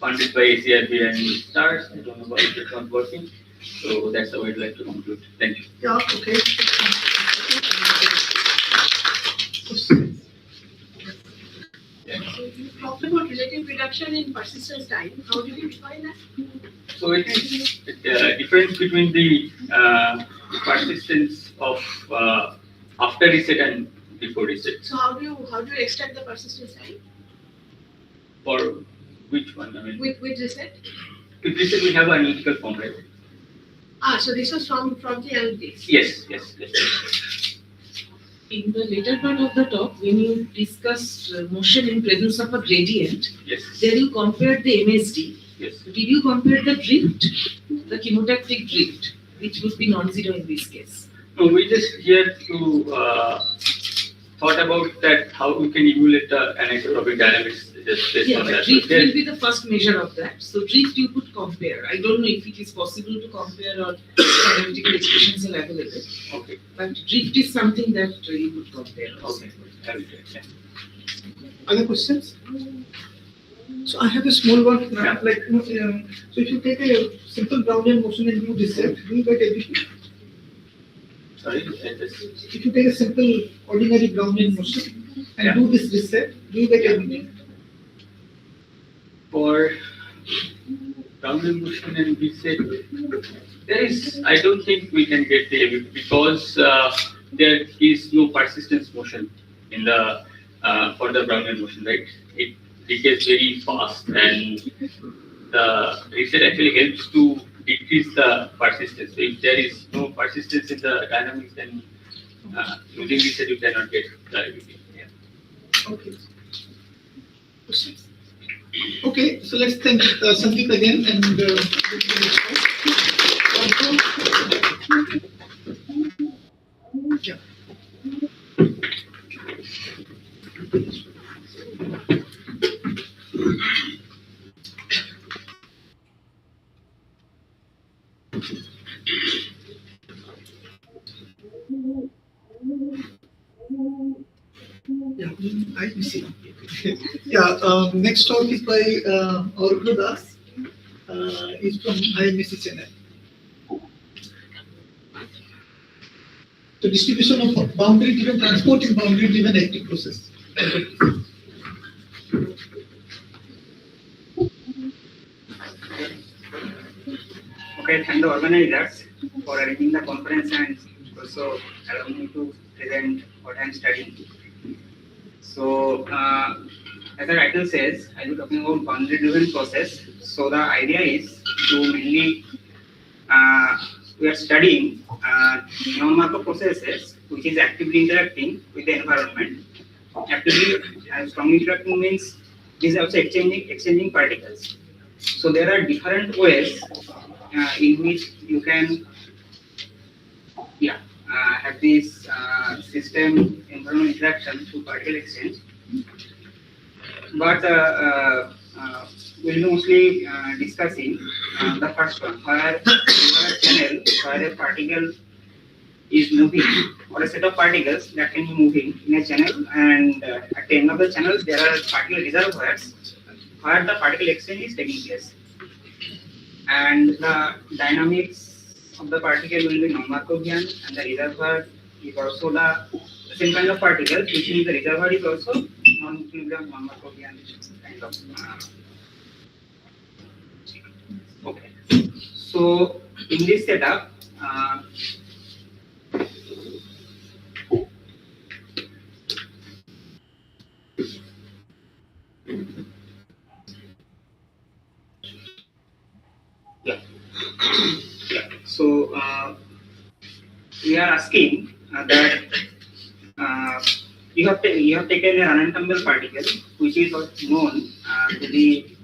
funded by ACRB and STARS. I don't know why it's not working, so that's how I'd like to conclude. Thank you. Yeah, okay. So you talked about relative reduction in persistence time. How did you define that? So it is difference between the persistence of after reset and before reset. So how do you extract the persistence time? For which one? I mean, With reset? with reset we have an analytical form, right? So this was from the analytics. Yes. In the later part of the talk, when you discussed motion in presence of a gradient, Yes. there you compared the MSD. Yes. Did you compare the drift, the chemotactic drift, which would be non-zero in this case? No, we just here to thought about that how we can emulate the anisotropic dynamics just based Yeah, on but that. drift So there- will be the first measure of that. So drift you could compare. I don't know if it is possible to compare or analytical expressions are available, Okay. but drift is something that you could compare. also. Okay. I will do it, yeah. Other questions? So I have a small one, Yeah. so if you take a simple Brownian motion and do reset, do you get everything? Sorry, I just- If you take a simple ordinary Brownian motion and Yeah. do this reset, do you get everything? For downward motion and reset, there is, I don't think we can get there because there is no persistence motion in the for the Brownian motion, right? It decays very fast, and the reset actually helps to decrease the persistence. So if there is no persistence in the dynamics, then using reset you cannot get everything. Yeah. Okay. Questions? Okay, so let's thank Sandeep again and yeah. Yeah, I see. Yeah, next talk is by Arup Das. He's from IMSC Chennai. The distribution of boundary-driven transport in boundary-driven active process. Okay, thank the organizers for arranging the conference and also allowing me to present what I'm studying. So, as the title says, I'll be talking about boundary-driven process. So the idea is to mainly we are studying non-Markov processes which is actively interacting with the environment. Actively, strongly interacting means this is also exchanging particles. So there are different ways in which you can have this system environment interaction through particle exchange. But we'll be mostly discussing the first one, where you have a channel where a particle is moving, or a set of particles that can be moving in a channel, and at the end of the channel there are particle reservoirs where the particle exchange is taking place, and the dynamics of the particle will be non-Markovian, and the reservoir is also the same kind of particle, which means the reservoir is also non-equilibrium, non-Markovian kind of. Okay. So in this setup, so we are asking that you have taken a unensemble particle which is known to be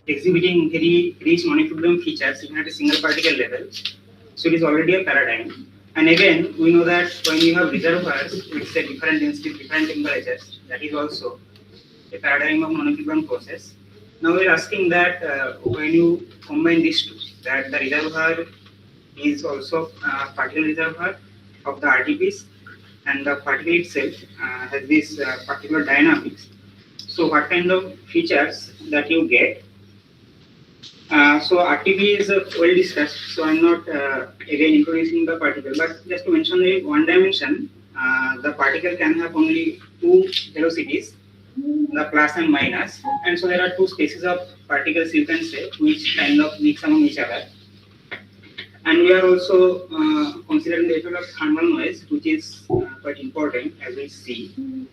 exhibiting very rich non-equilibrium features even at a single particle level. So it is already a paradigm. And again, we know that when you have reservoirs with say different densities, different temperatures, that is also a paradigm of non-equilibrium process. Now we are asking that when you combine these two, that the reservoir is also a particle reservoir of the RTPs, and the particle itself has this particular dynamics. So what kind of features that you get? So RTP is well discussed, so I'm not again introducing the particle, but just to mention in one dimension, the particle can have only two velocities, the plus and minus, and so there are two species of particles you can say which kind of mix among each other. And we are also considering the effect of thermal noise, which is quite important as we see.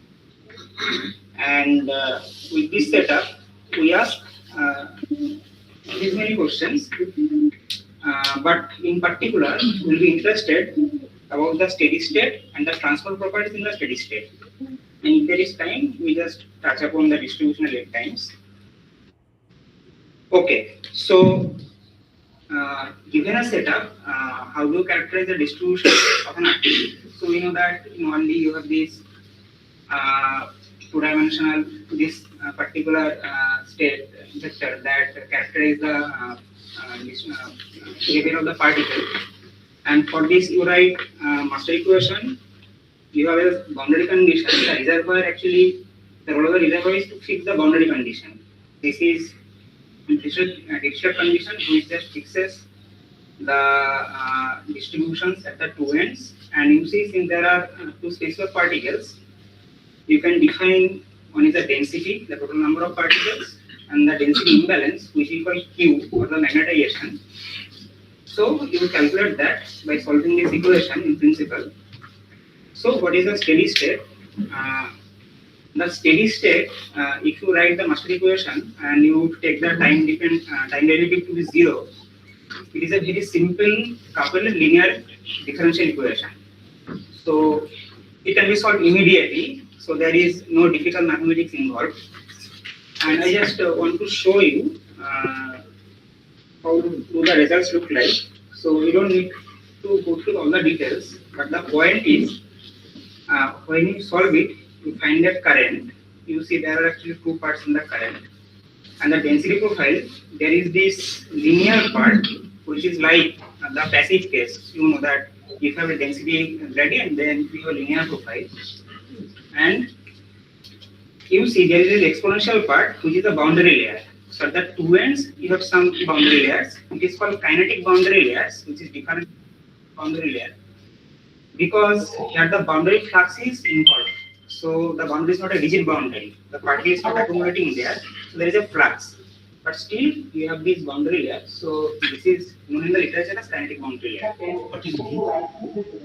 And with this setup, we ask these many questions, but in particular, we'll be interested about the steady state and the transfer properties in the steady state. And if there is time, we just touch upon the distributional at times. Okay, so given a setup, how do you characterize the distribution of an activity? So we know that in 1D you have this two-dimensional, this particular state vector that characterize the behavior of the particle. And for this you write master equation. You have a boundary condition. The reservoir actually, the role of the reservoir is to fix the boundary condition. This is Dirichlet condition, which just fixes the distributions at the two ends. And you see, since there are two species of particles, you can define one is the density, the total number of particles, and the density imbalance, which is called Q, or the magnetization. So you calculate that by solving this equation in principle. So what is the steady state? The steady state, if you write the master equation and you take the time derivative to be 0, it is a very simple coupled linear differential equation. So it can be solved immediately. So there is no difficult mathematics involved. And I just want to show you how do the results look like. So we don't need to go through all the details, but the point is when you solve it, you find that current. You see there are actually two parts in the current. And the density profile, there is this linear part, which is like the passive case. You know that if you have a density gradient, then you have a linear profile. And you see there is an exponential part, which is the boundary layer. So at the two ends, you have some boundary layers. It is called kinetic boundary layers, which is different boundary layer. Because here the boundary flux is involved. So the boundary is not a rigid boundary. The particle is not accumulating there. So there is a flux. But still, you have this boundary layer. So this is known in the literature as kinetic boundary layer. What is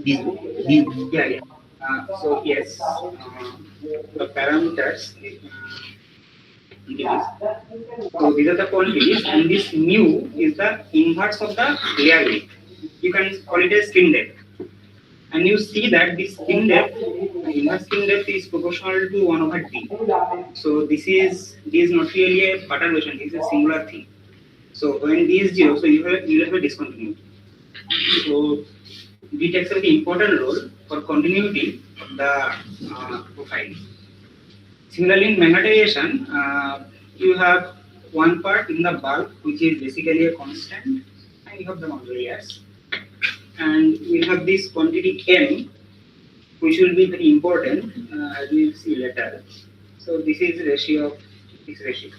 Yeah. So yes, the parameters. So these are the quantities, and this mu is the inverse of the layer width. You can call it a skin depth. And you see that this skin depth, inverse skin depth is proportional to 1 over d. So this is not really a perturbation, this is a singular thing. So when d is 0, so you have a discontinuity. So d takes a very important role for continuity of the profile. Similarly, in magnetization, you have one part in the bulk, which is basically a constant, and you have the boundary layers. and we'll have this quantity M, which will be very important as we will see later. So this is ratio of this ratio,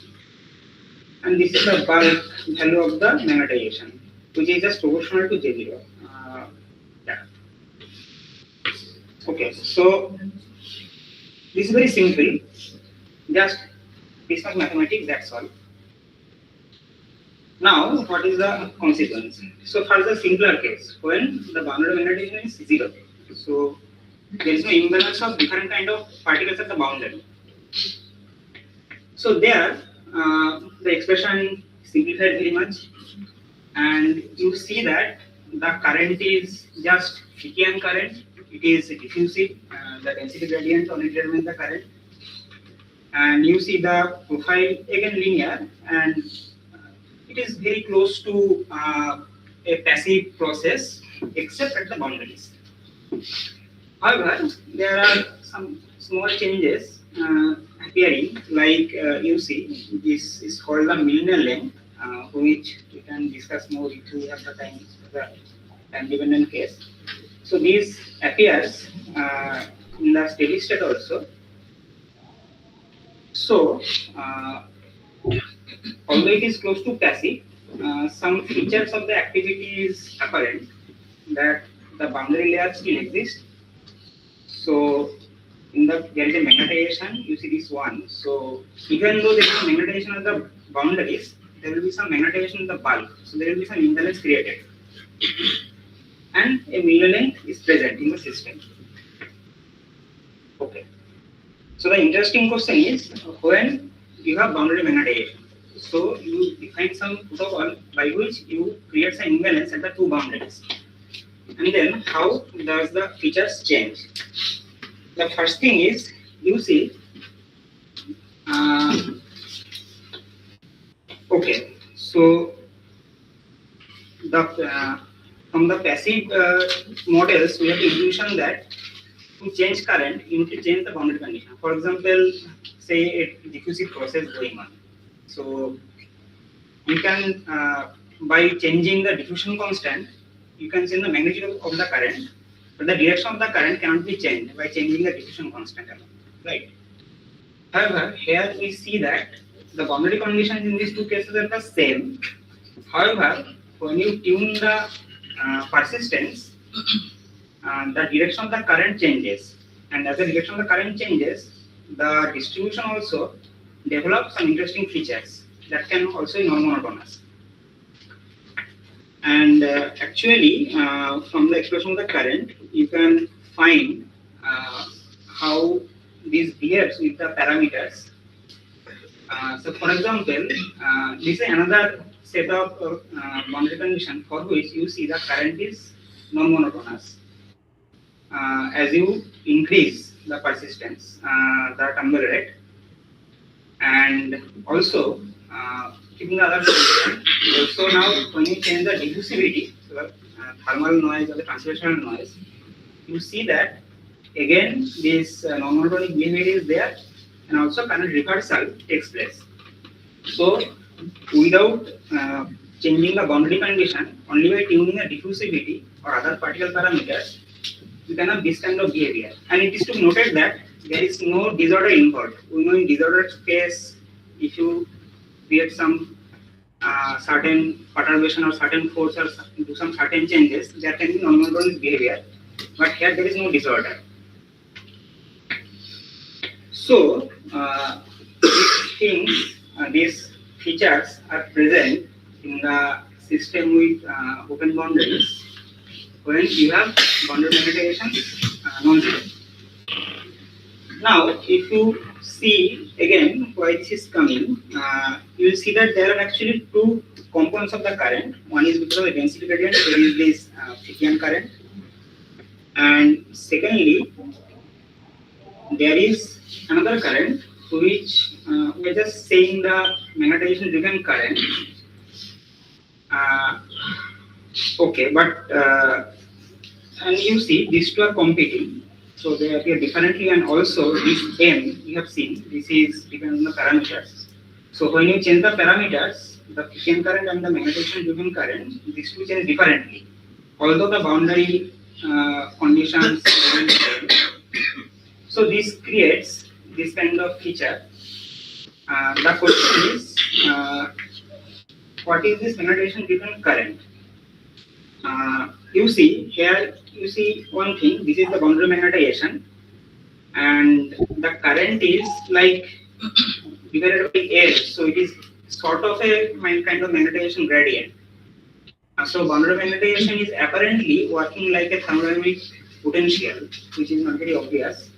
and this is the bulk value of the magnetization, which is just proportional to J0. Yeah. Okay, so this is very simple. Just this much mathematics. That's all. Now, what is the consequence? So, for the simpler case, when the boundary magnetization is 0, so there is no imbalance of different kind of particles at the boundary. So there, the expression simplified very much, and you see that the current is just Fickian current. It is diffusive. The density gradient only determines the current, and you see the profile again linear, and it is very close to a passive process, except at the boundaries. However, there are some small changes appearing, like you see, this is called the Milner length, which we can discuss more if we have the time for the time-dependent case. So this appears in the steady state also. So, although it is close to passive, some features of the activity is apparent, that the boundary layer still exists. So there is a magnetization, you see this one. So even though there is a magnetization of the boundaries, there will be some magnetization in the bulk. So there will be some imbalance created. And a Milner length is present in the system. Okay. So the interesting question is, when you have boundary magnetization, so you define some protocol by which you create some imbalance at the two boundaries. And then how does the features change? The first thing is, you see, okay, so the from the passive models, we have intuition that to change current, you need to change the boundary condition. For example, say a diffusive process going on. So you can, by changing the diffusion constant, you can change the magnitude of the current, but the direction of the current cannot be changed by changing the diffusion constant alone, right? However, here we see that the boundary conditions in these two cases are the same. However, when you tune the persistence, the direction of the current changes, and as the direction of the current changes, the distribution also develops some interesting features that can also be non-monotonous. And actually, from the expression of the current, you can find how this behaves with the parameters. So, for example, this is another set of boundary condition for which you see the current is non-monotonous. As you increase the persistence, the tumble rate, and also keeping the other condition. Also now, when you change the diffusivity, so the thermal noise or the translational noise, you see that again this non-monotonic behavior is there, and also current reversal takes place. So without changing the boundary condition, only by tuning the diffusivity or other particle parameters, you can have this kind of behavior. And it is to be noted that there is no disorder involved. We know in disordered case, if you create some certain perturbation or certain force or do some certain changes, there can be non-monotonic behavior. But here there is no disorder. So these things, these features are present in the system with open boundaries when you have boundary magnetization non-zero. Now, if you see again why this is coming, you will see that there are actually two components of the current. One is because of the density gradient, there is this Fickian current, and secondly, there is another current which we are just saying the magnetization driven current. Okay, but and you see these two are competing, so they appear differently, and also this M you have seen, this is depending on the parameters. So when you change the parameters, the Fickian current and the magnetization driven current, these two change differently. although the boundary conditions remain same. So this creates this kind of feature. The question is, what is this penetration driven current? You see here, you see one thing, this is the boundary magnetization, and the current is like divided by L, so it is sort of a kind of magnetization gradient. So boundary magnetization is apparently working like a thermodynamic potential, which is not very obvious.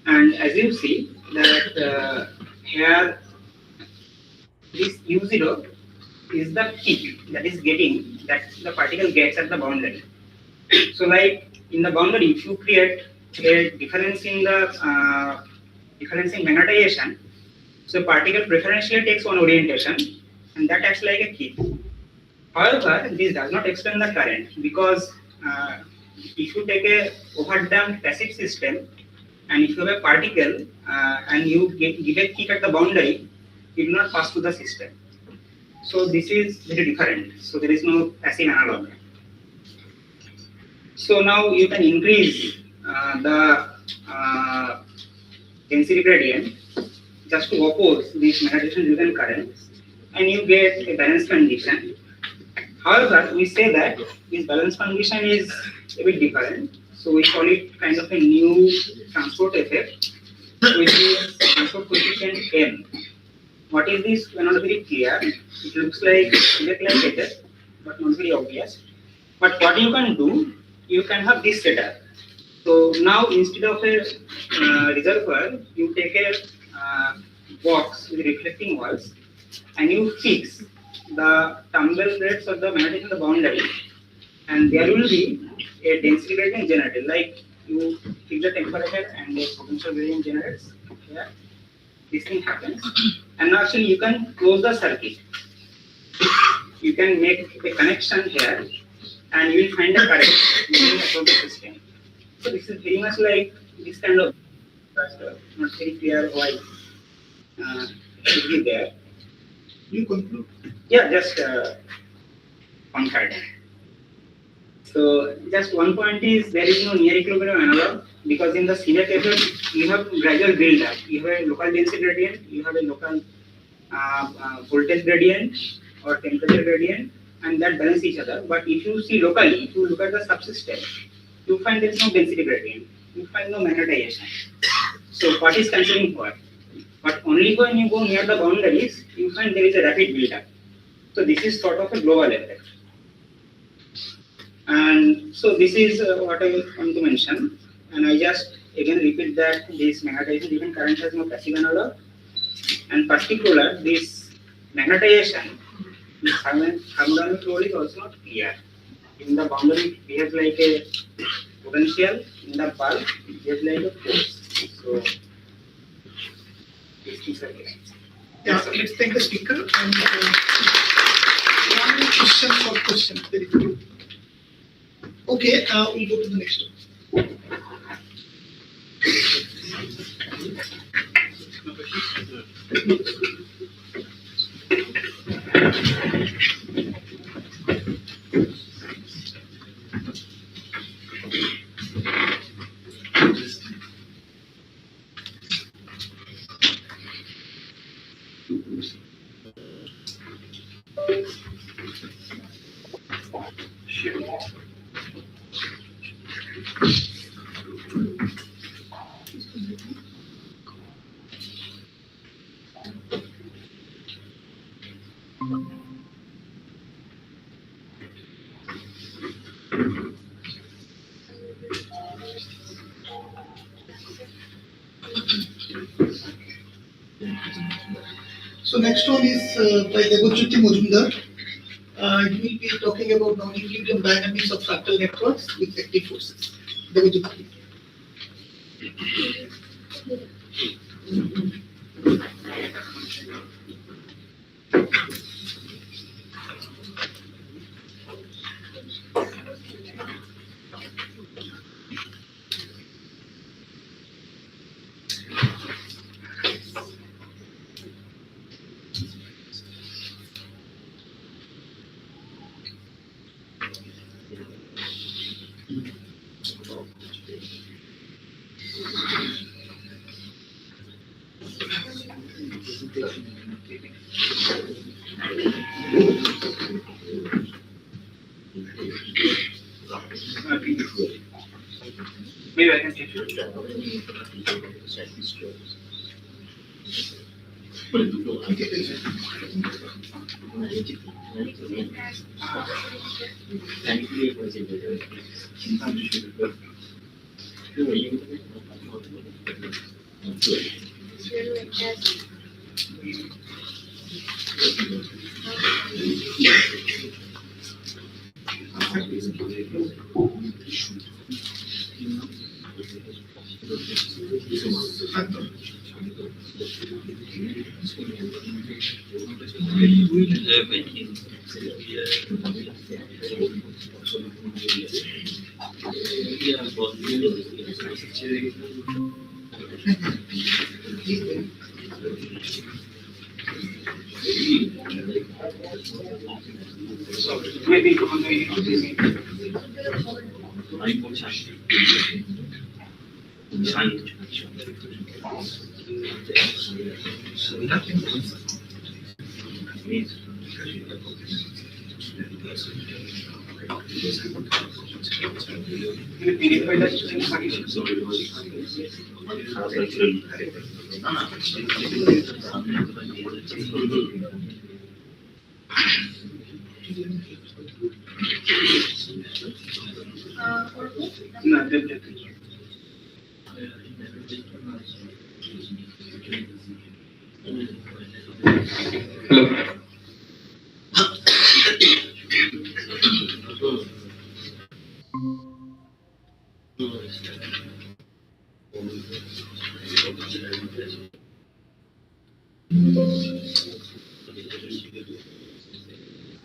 And as you see that here this U0 is the peak that is getting, that the particle gets at the boundary. So like in the boundary, if you create a difference in the difference in magnetization, so particle preferentially takes one orientation and that acts like a key. However, this does not explain the current, because if you take a overdamped passive system and if you have a particle and you give a kick at the boundary, it will not pass through the system. So this is very different. So there is no passive analog. So now you can increase the density gradient just to oppose this magnetization driven current, and you get a balance condition. However, we say that this balance condition is a bit different. So we call it kind of a new transport effect, which is transport coefficient M. What is this? We are not very clear. It looks like it, but not very obvious. But what you can do, you can have this setup. So now instead of a reservoir, you take a box with reflecting walls and you fix the tumble rates of the magnetism of the boundary, and there will be a density gradient generated. Like you fix the temperature and a potential gradient generates here. This thing happens, and now actually you can close the circuit. You can make a connection here, and you will find a current moving across the system. So this is very much like this kind of, not very clear why it should be there. You conclude. Yeah, just one side. So just one point is there is no near equilibrium analog, because in the CMAC effect you have gradual build up. You have a local density gradient, you have a local voltage gradient or temperature gradient, and that balance each other. But if you see locally, if you look at the subsystem, you find there is no density gradient, you find no magnetization. So what is cancelling what? But only when you go near the boundaries, you find there is a rapid build up. So this is sort of a global effect. And so this is what I want to mention. And I just again repeat that this magnetization driven current has no passive analog. And particular, this magnetization, this thermodynamic role is also not clear. In the boundary, it behaves like a potential. In the bulk, it behaves like a force. So these things are clear. Yeah, let's take the speaker and one question for question. Very good. Okay, we'll go to the next one. So next one is by Devajyoti Majumdar. He will be talking about non-equilibrium dynamics of fractal networks with active forces. Devajyoti. Maybe I can teach you. So maybe no, hello.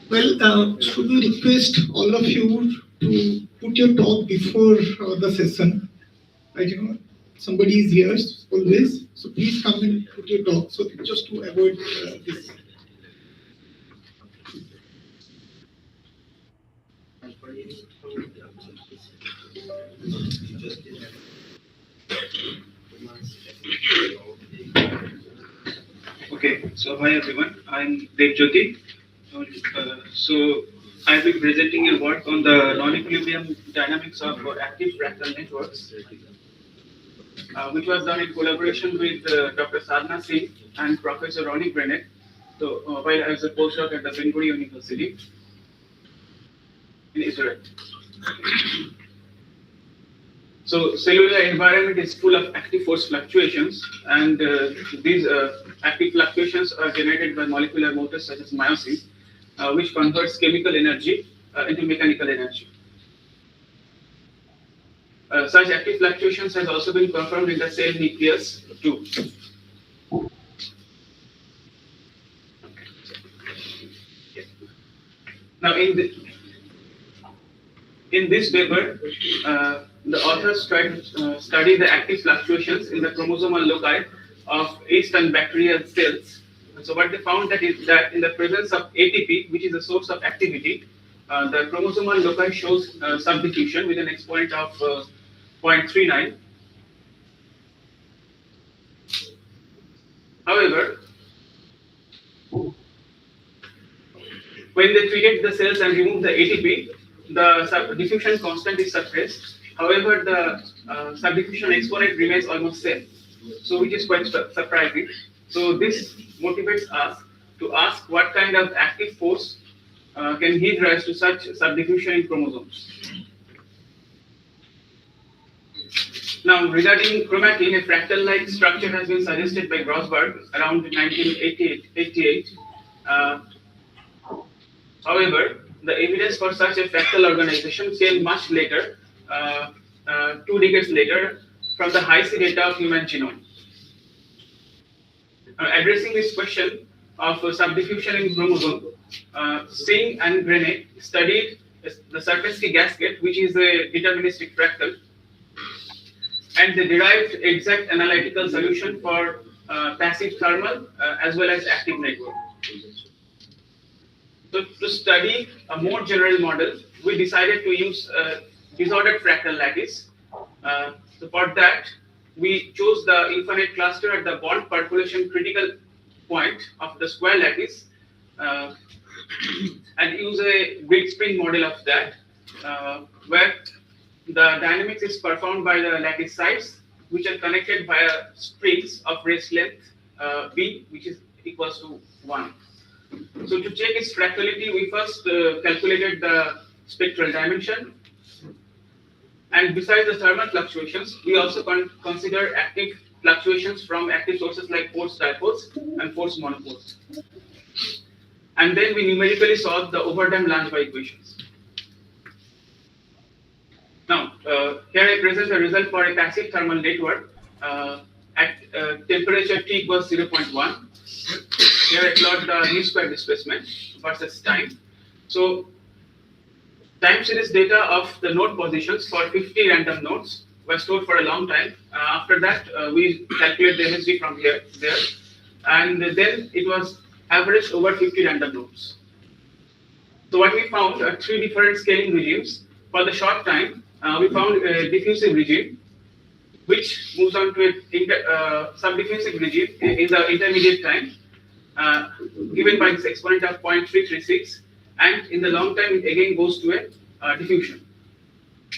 Well, should we request all of you to put your talk before the session? Right, somebody is here always, so please come and put your talk. So just to avoid this. Okay, so hi everyone, I'm Dev Jyoti. So I'll be presenting a work on the non-equilibrium dynamics of active fractal networks, which was done in collaboration with Dr. Sadhna Singh and Professor Ronnie Brennan. So while I was a postdoc at the Ben Gurion University in Israel. So cellular environment is full of active force fluctuations, and these active fluctuations are generated by molecular motors such as myosin, which converts chemical energy into mechanical energy. Such active fluctuations has also been confirmed in the cell nucleus too. Now in this paper, the authors tried to study the active fluctuations in the chromosomal loci of yeast and bacterial cells. So what they found that is that in the presence of ATP, which is a source of activity, the chromosomal loci shows subdiffusion with an exponent of 0.39. However, when they treated the cells and removed the ATP, the diffusion constant is suppressed. However, the subdiffusion exponent remains almost same. So which is quite surprising. So this motivates us to ask what kind of active force can give rise to such subdiffusion in chromosomes. Now, regarding chromatin, a fractal-like structure has been suggested by Grossberg around 1988. However, the evidence for such a fractal organization came much later, 2 decades later, from the high-C data of human genome. Addressing this question of subdiffusion in chromosome, Singh and Grenet studied the Statphys gasket, which is a deterministic fractal, and they derived exact analytical solution for passive thermal as well as active network. So to study a more general model, we decided to use disordered fractal lattice. So for that, we chose the infinite cluster at the bond percolation critical point of the square lattice and use a grid spring model of that, where the dynamics is performed by the lattice sides, which are connected via springs of race length b, which is equals to 1. So to check its fractality, we first calculated the spectral dimension. And besides the thermal fluctuations, we also consider active fluctuations from active sources like forced dipoles and forced monopoles. And then we numerically solve the Overdamped Langevin equations. Now, here I present the result for a passive thermal network at temperature T equals 0.1. Here I plot the new square displacement versus time. So, time series data of the node positions for 50 random nodes were stored for a long time. After that, we calculate the MSD from there, and then it was averaged over 50 random nodes. So what we found are 3 different scaling regimes. For the short time, we found a diffusive regime, which moves on to a subdiffusive regime in the intermediate time, given by this exponent of 0.336, and in the long time it again goes to a diffusion.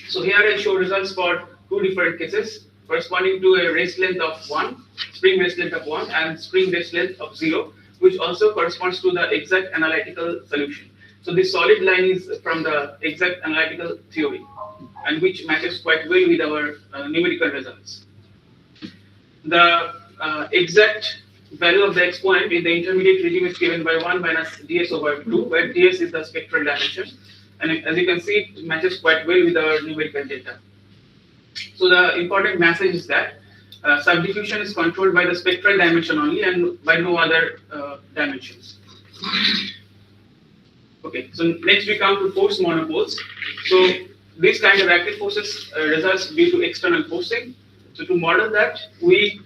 So here I show results for 2 different cases corresponding to a race length of 1, spring race length of 1, and spring race length of 0, which also corresponds to the exact analytical solution. So this solid line is from the exact analytical theory, and which matches quite well with our numerical results. The exact value of the exponent in the intermediate regime is given by 1 minus ds over 2, where ds is the spectral dimension. And as you can see, it matches quite well with our numerical data. So the important message is that subdiffusion is controlled by the spectral dimension only and by no other dimensions. Okay, so next we come to force monopoles. So this kind of active forces results due to external forcing. So to model that, we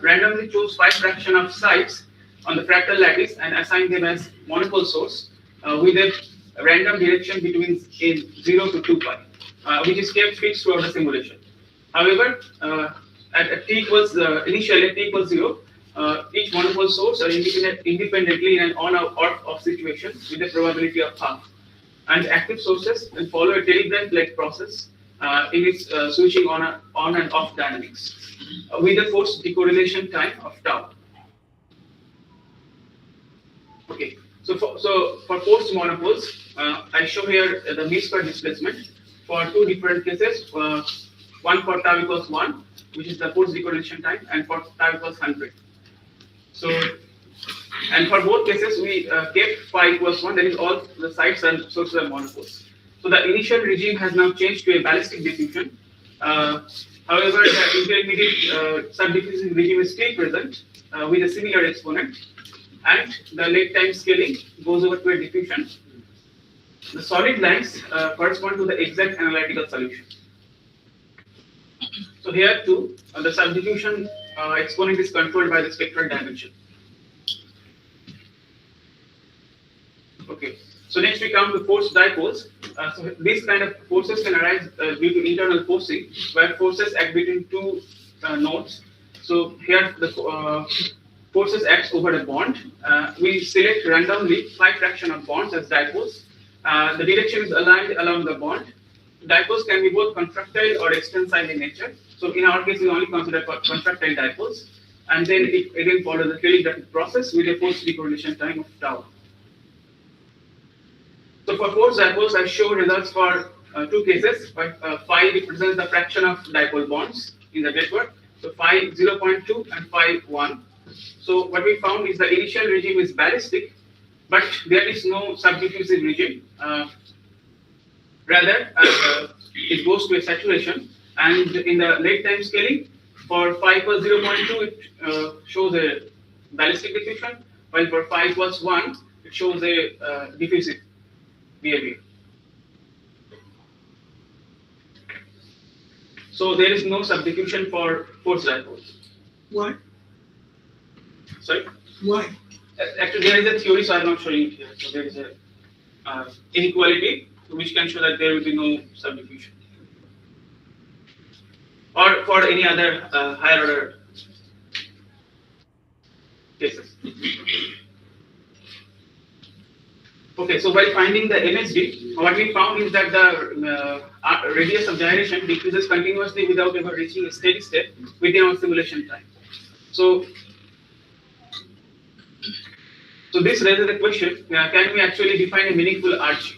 randomly chose 5 fraction of sites on the fractal lattice and assigned them as monopole source with a random direction between 0 to 2 pi, which is kept fixed throughout the simulation. However, at t equals initially t equals 0, each monopole source are independently in an on-off situation with a probability of half, and active sources will follow a telegraph-like process in its switching on and off dynamics with a force decorrelation time of tau. Okay, so for forced monopoles, I show here the mean square displacement for 2 different cases. One for tau equals 1, which is the force decorrelation time, and for tau equals 100. So, and for both cases, we kept phi equals 1, that is all the sites and sources are monopoles. So the initial regime has now changed to a ballistic diffusion. However, the intermediate subdiffusive regime is still present with a similar exponent, and the late time scaling goes over to a diffusion. The solid lines correspond to the exact analytical solution. So here too, the subdiffusion exponent is controlled by the spectral dimension. Okay, so next we come to forced dipoles. So these kind of forces can arise due to internal forcing, where forces act between 2 nodes. So here the forces act over a bond. We select randomly 5 fraction of bonds as dipoles. The direction is aligned along the bond. Dipoles can be both contractile or extensile in nature. So in our case, we only consider contractile dipoles, and then it again follows the telegraphic process with a force decorrelation time of tau. So for forced dipoles, I show results for 2 cases. Phi represents the fraction of dipole bonds in the network. So phi 0.2 and phi 1. So what we found is the initial regime is ballistic, but there is no subdiffusive regime. Rather, it goes to a saturation, and in the late time scaling, for phi equals 0.2, it shows a ballistic diffusion, while for phi equals 1, it shows a diffusive behavior. So there is no subdiffusion for forced dipoles. Why? Sorry? Why? Actually, there is a theory, so I'm not showing it here. So there is a inequality which can show that there will be no subdiffusion. or for any other higher order cases. Okay, so while finding the MSD, what we found is that the radius of gyration decreases continuously without ever reaching a steady state within our simulation time. So this raises the question, can we actually define a meaningful RG?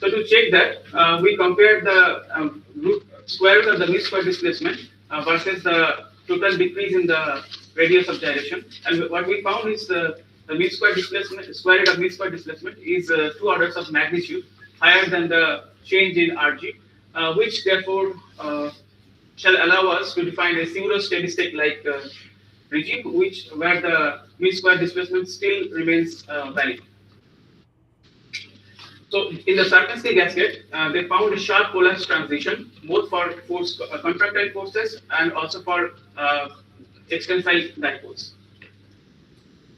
So to check that, we compared the square root of the mean square displacement versus the total decrease in the radius of gyration. And what we found is the mean square displacement, square root of mean square displacement is 2 orders of magnitude higher than the change in RG, which therefore shall allow us to define a pseudo steady state like regime, where the mean square displacement still remains valid. So in the Statphys gasket, they found a sharp polarized transition both for contractile forces and also for extensile dipoles.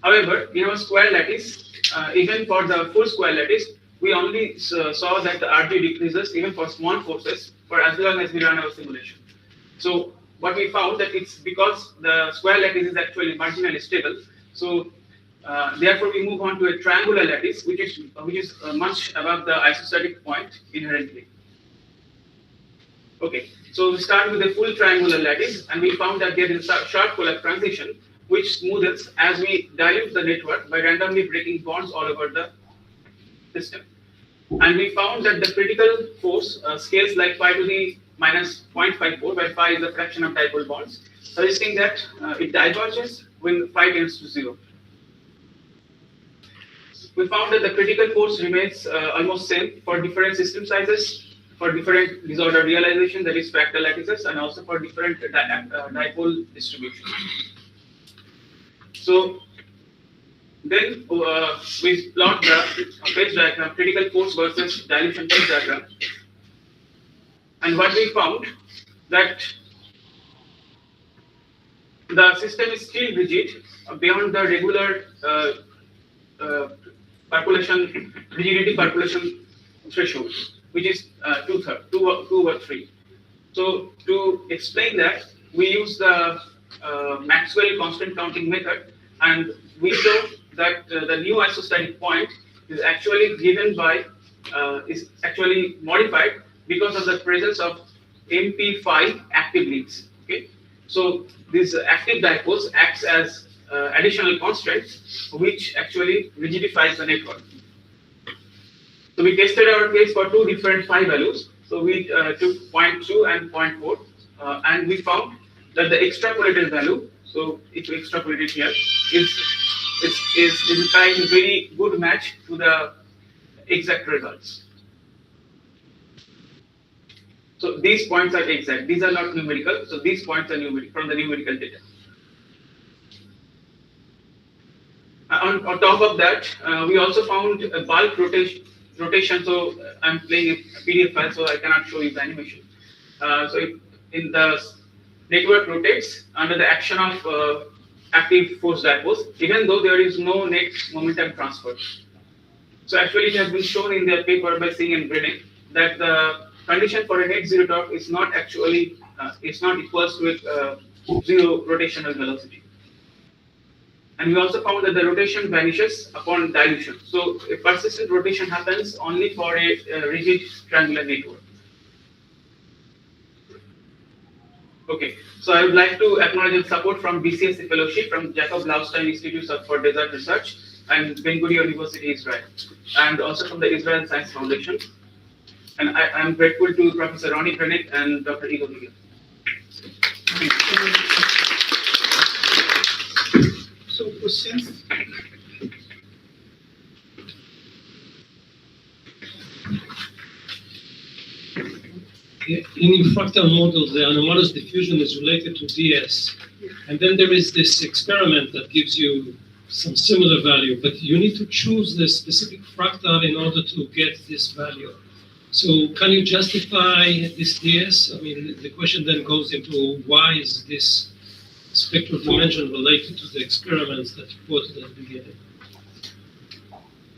However, in our square lattice, even for the full square lattice, we only saw that the RG decreases even for small forces for as long as we run our simulation. So what we found that it's because the square lattice is actually marginally stable. So therefore, we move on to a triangular lattice, which is much above the isostatic point inherently. Okay, so we start with a full triangular lattice, and we found that there is a sharp polar transition, which smoothens as we dilute the network by randomly breaking bonds all over the system. And we found that the critical force scales like pi to the minus 0.54, where pi is a fraction of dipole bonds, suggesting that it diverges when phi tends to 0. We found that the critical force remains almost same for different system sizes, for different disorder realization, that is fractal lattices, and also for different dipole distribution. So then we plot the phase diagram, critical force versus dilution phase diagram. And what we found that the system is still rigid beyond the regular rigidity percolation threshold, which is 2 over 3. So to explain that, we use the Maxwell constant counting method, and we show that the new isostatic point is actually given by is actually modified because of the presence of MP5 active links. Okay, so these active dipoles acts as additional constraints, which actually rigidifies the network. So we tested our case for 2 different phi values. So we took 0.2 and 0.4, and we found that the extrapolated value, so if you extrapolate it here, is in fact a very good match to the exact results. So these points are exact. These are not numerical. So these points are numerical from the numerical data. On top of that, we also found a bulk rotation. So I'm playing a PDF file, so I cannot show you the animation. So in the network rotates under the action of active force dipoles, even though there is no net momentum transfer. So actually, it has been shown in their paper by Singh and Brennan that the condition for a net zero torque is not actually it's not equals to zero rotational velocity. And we also found that the rotation vanishes upon dilution. So a persistent rotation happens only for a rigid triangular network. Okay, so I would like to acknowledge the support from BCSC Fellowship, from Jacob Blaustein Institute for Desert Research, and Ben Gurion University, Israel, and also from the Israel Science Foundation. And I am grateful to Professor Ronnie Brennick and Dr. Igor Miguel. So questions? In fractal models, the anomalous diffusion is related to DS. And then there is this experiment that gives you some similar value, but you need to choose the specific fractal in order to get this value. So can you justify this DS? I mean, the question then goes into why is this spectral dimension related to the experiments that you quoted at the beginning?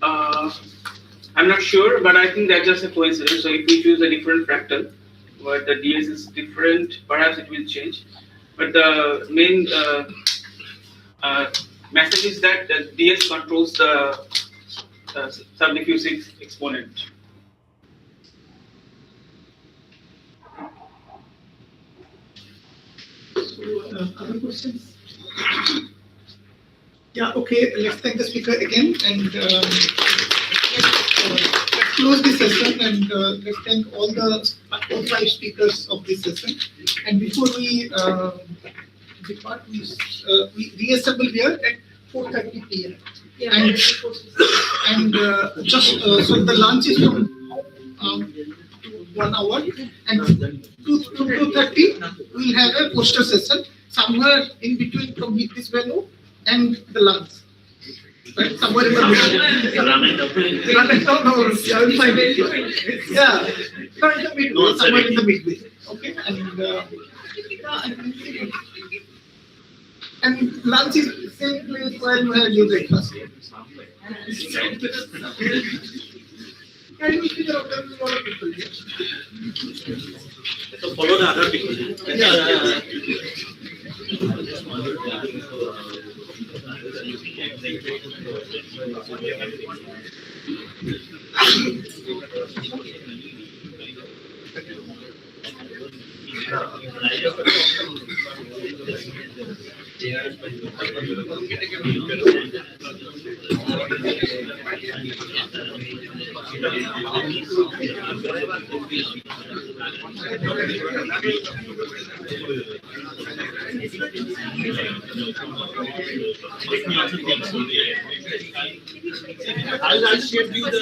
I'm not sure, but I think that's just a coincidence. So if we choose a different fractal, where the DS is different, perhaps it will change. But the main message is that the DS controls the subdiffusive exponent. Other questions? Yeah, okay, let's thank the speaker again and let's close this session and let's thank all all 5 speakers of this session. And before we depart, we reassemble here at 4:30 p.m. Yeah, And just so the lunch is from 1 hour and 2:30 we'll have a poster session somewhere in between from this venue and the lunch. Right, somewhere in the middle. No, I will find it. Yeah, not in the midway, somewhere in the midway. Okay, and lunch is the same place where you have your breakfast. And we figure out that a lot of people here. So follow the other people. I'll share you the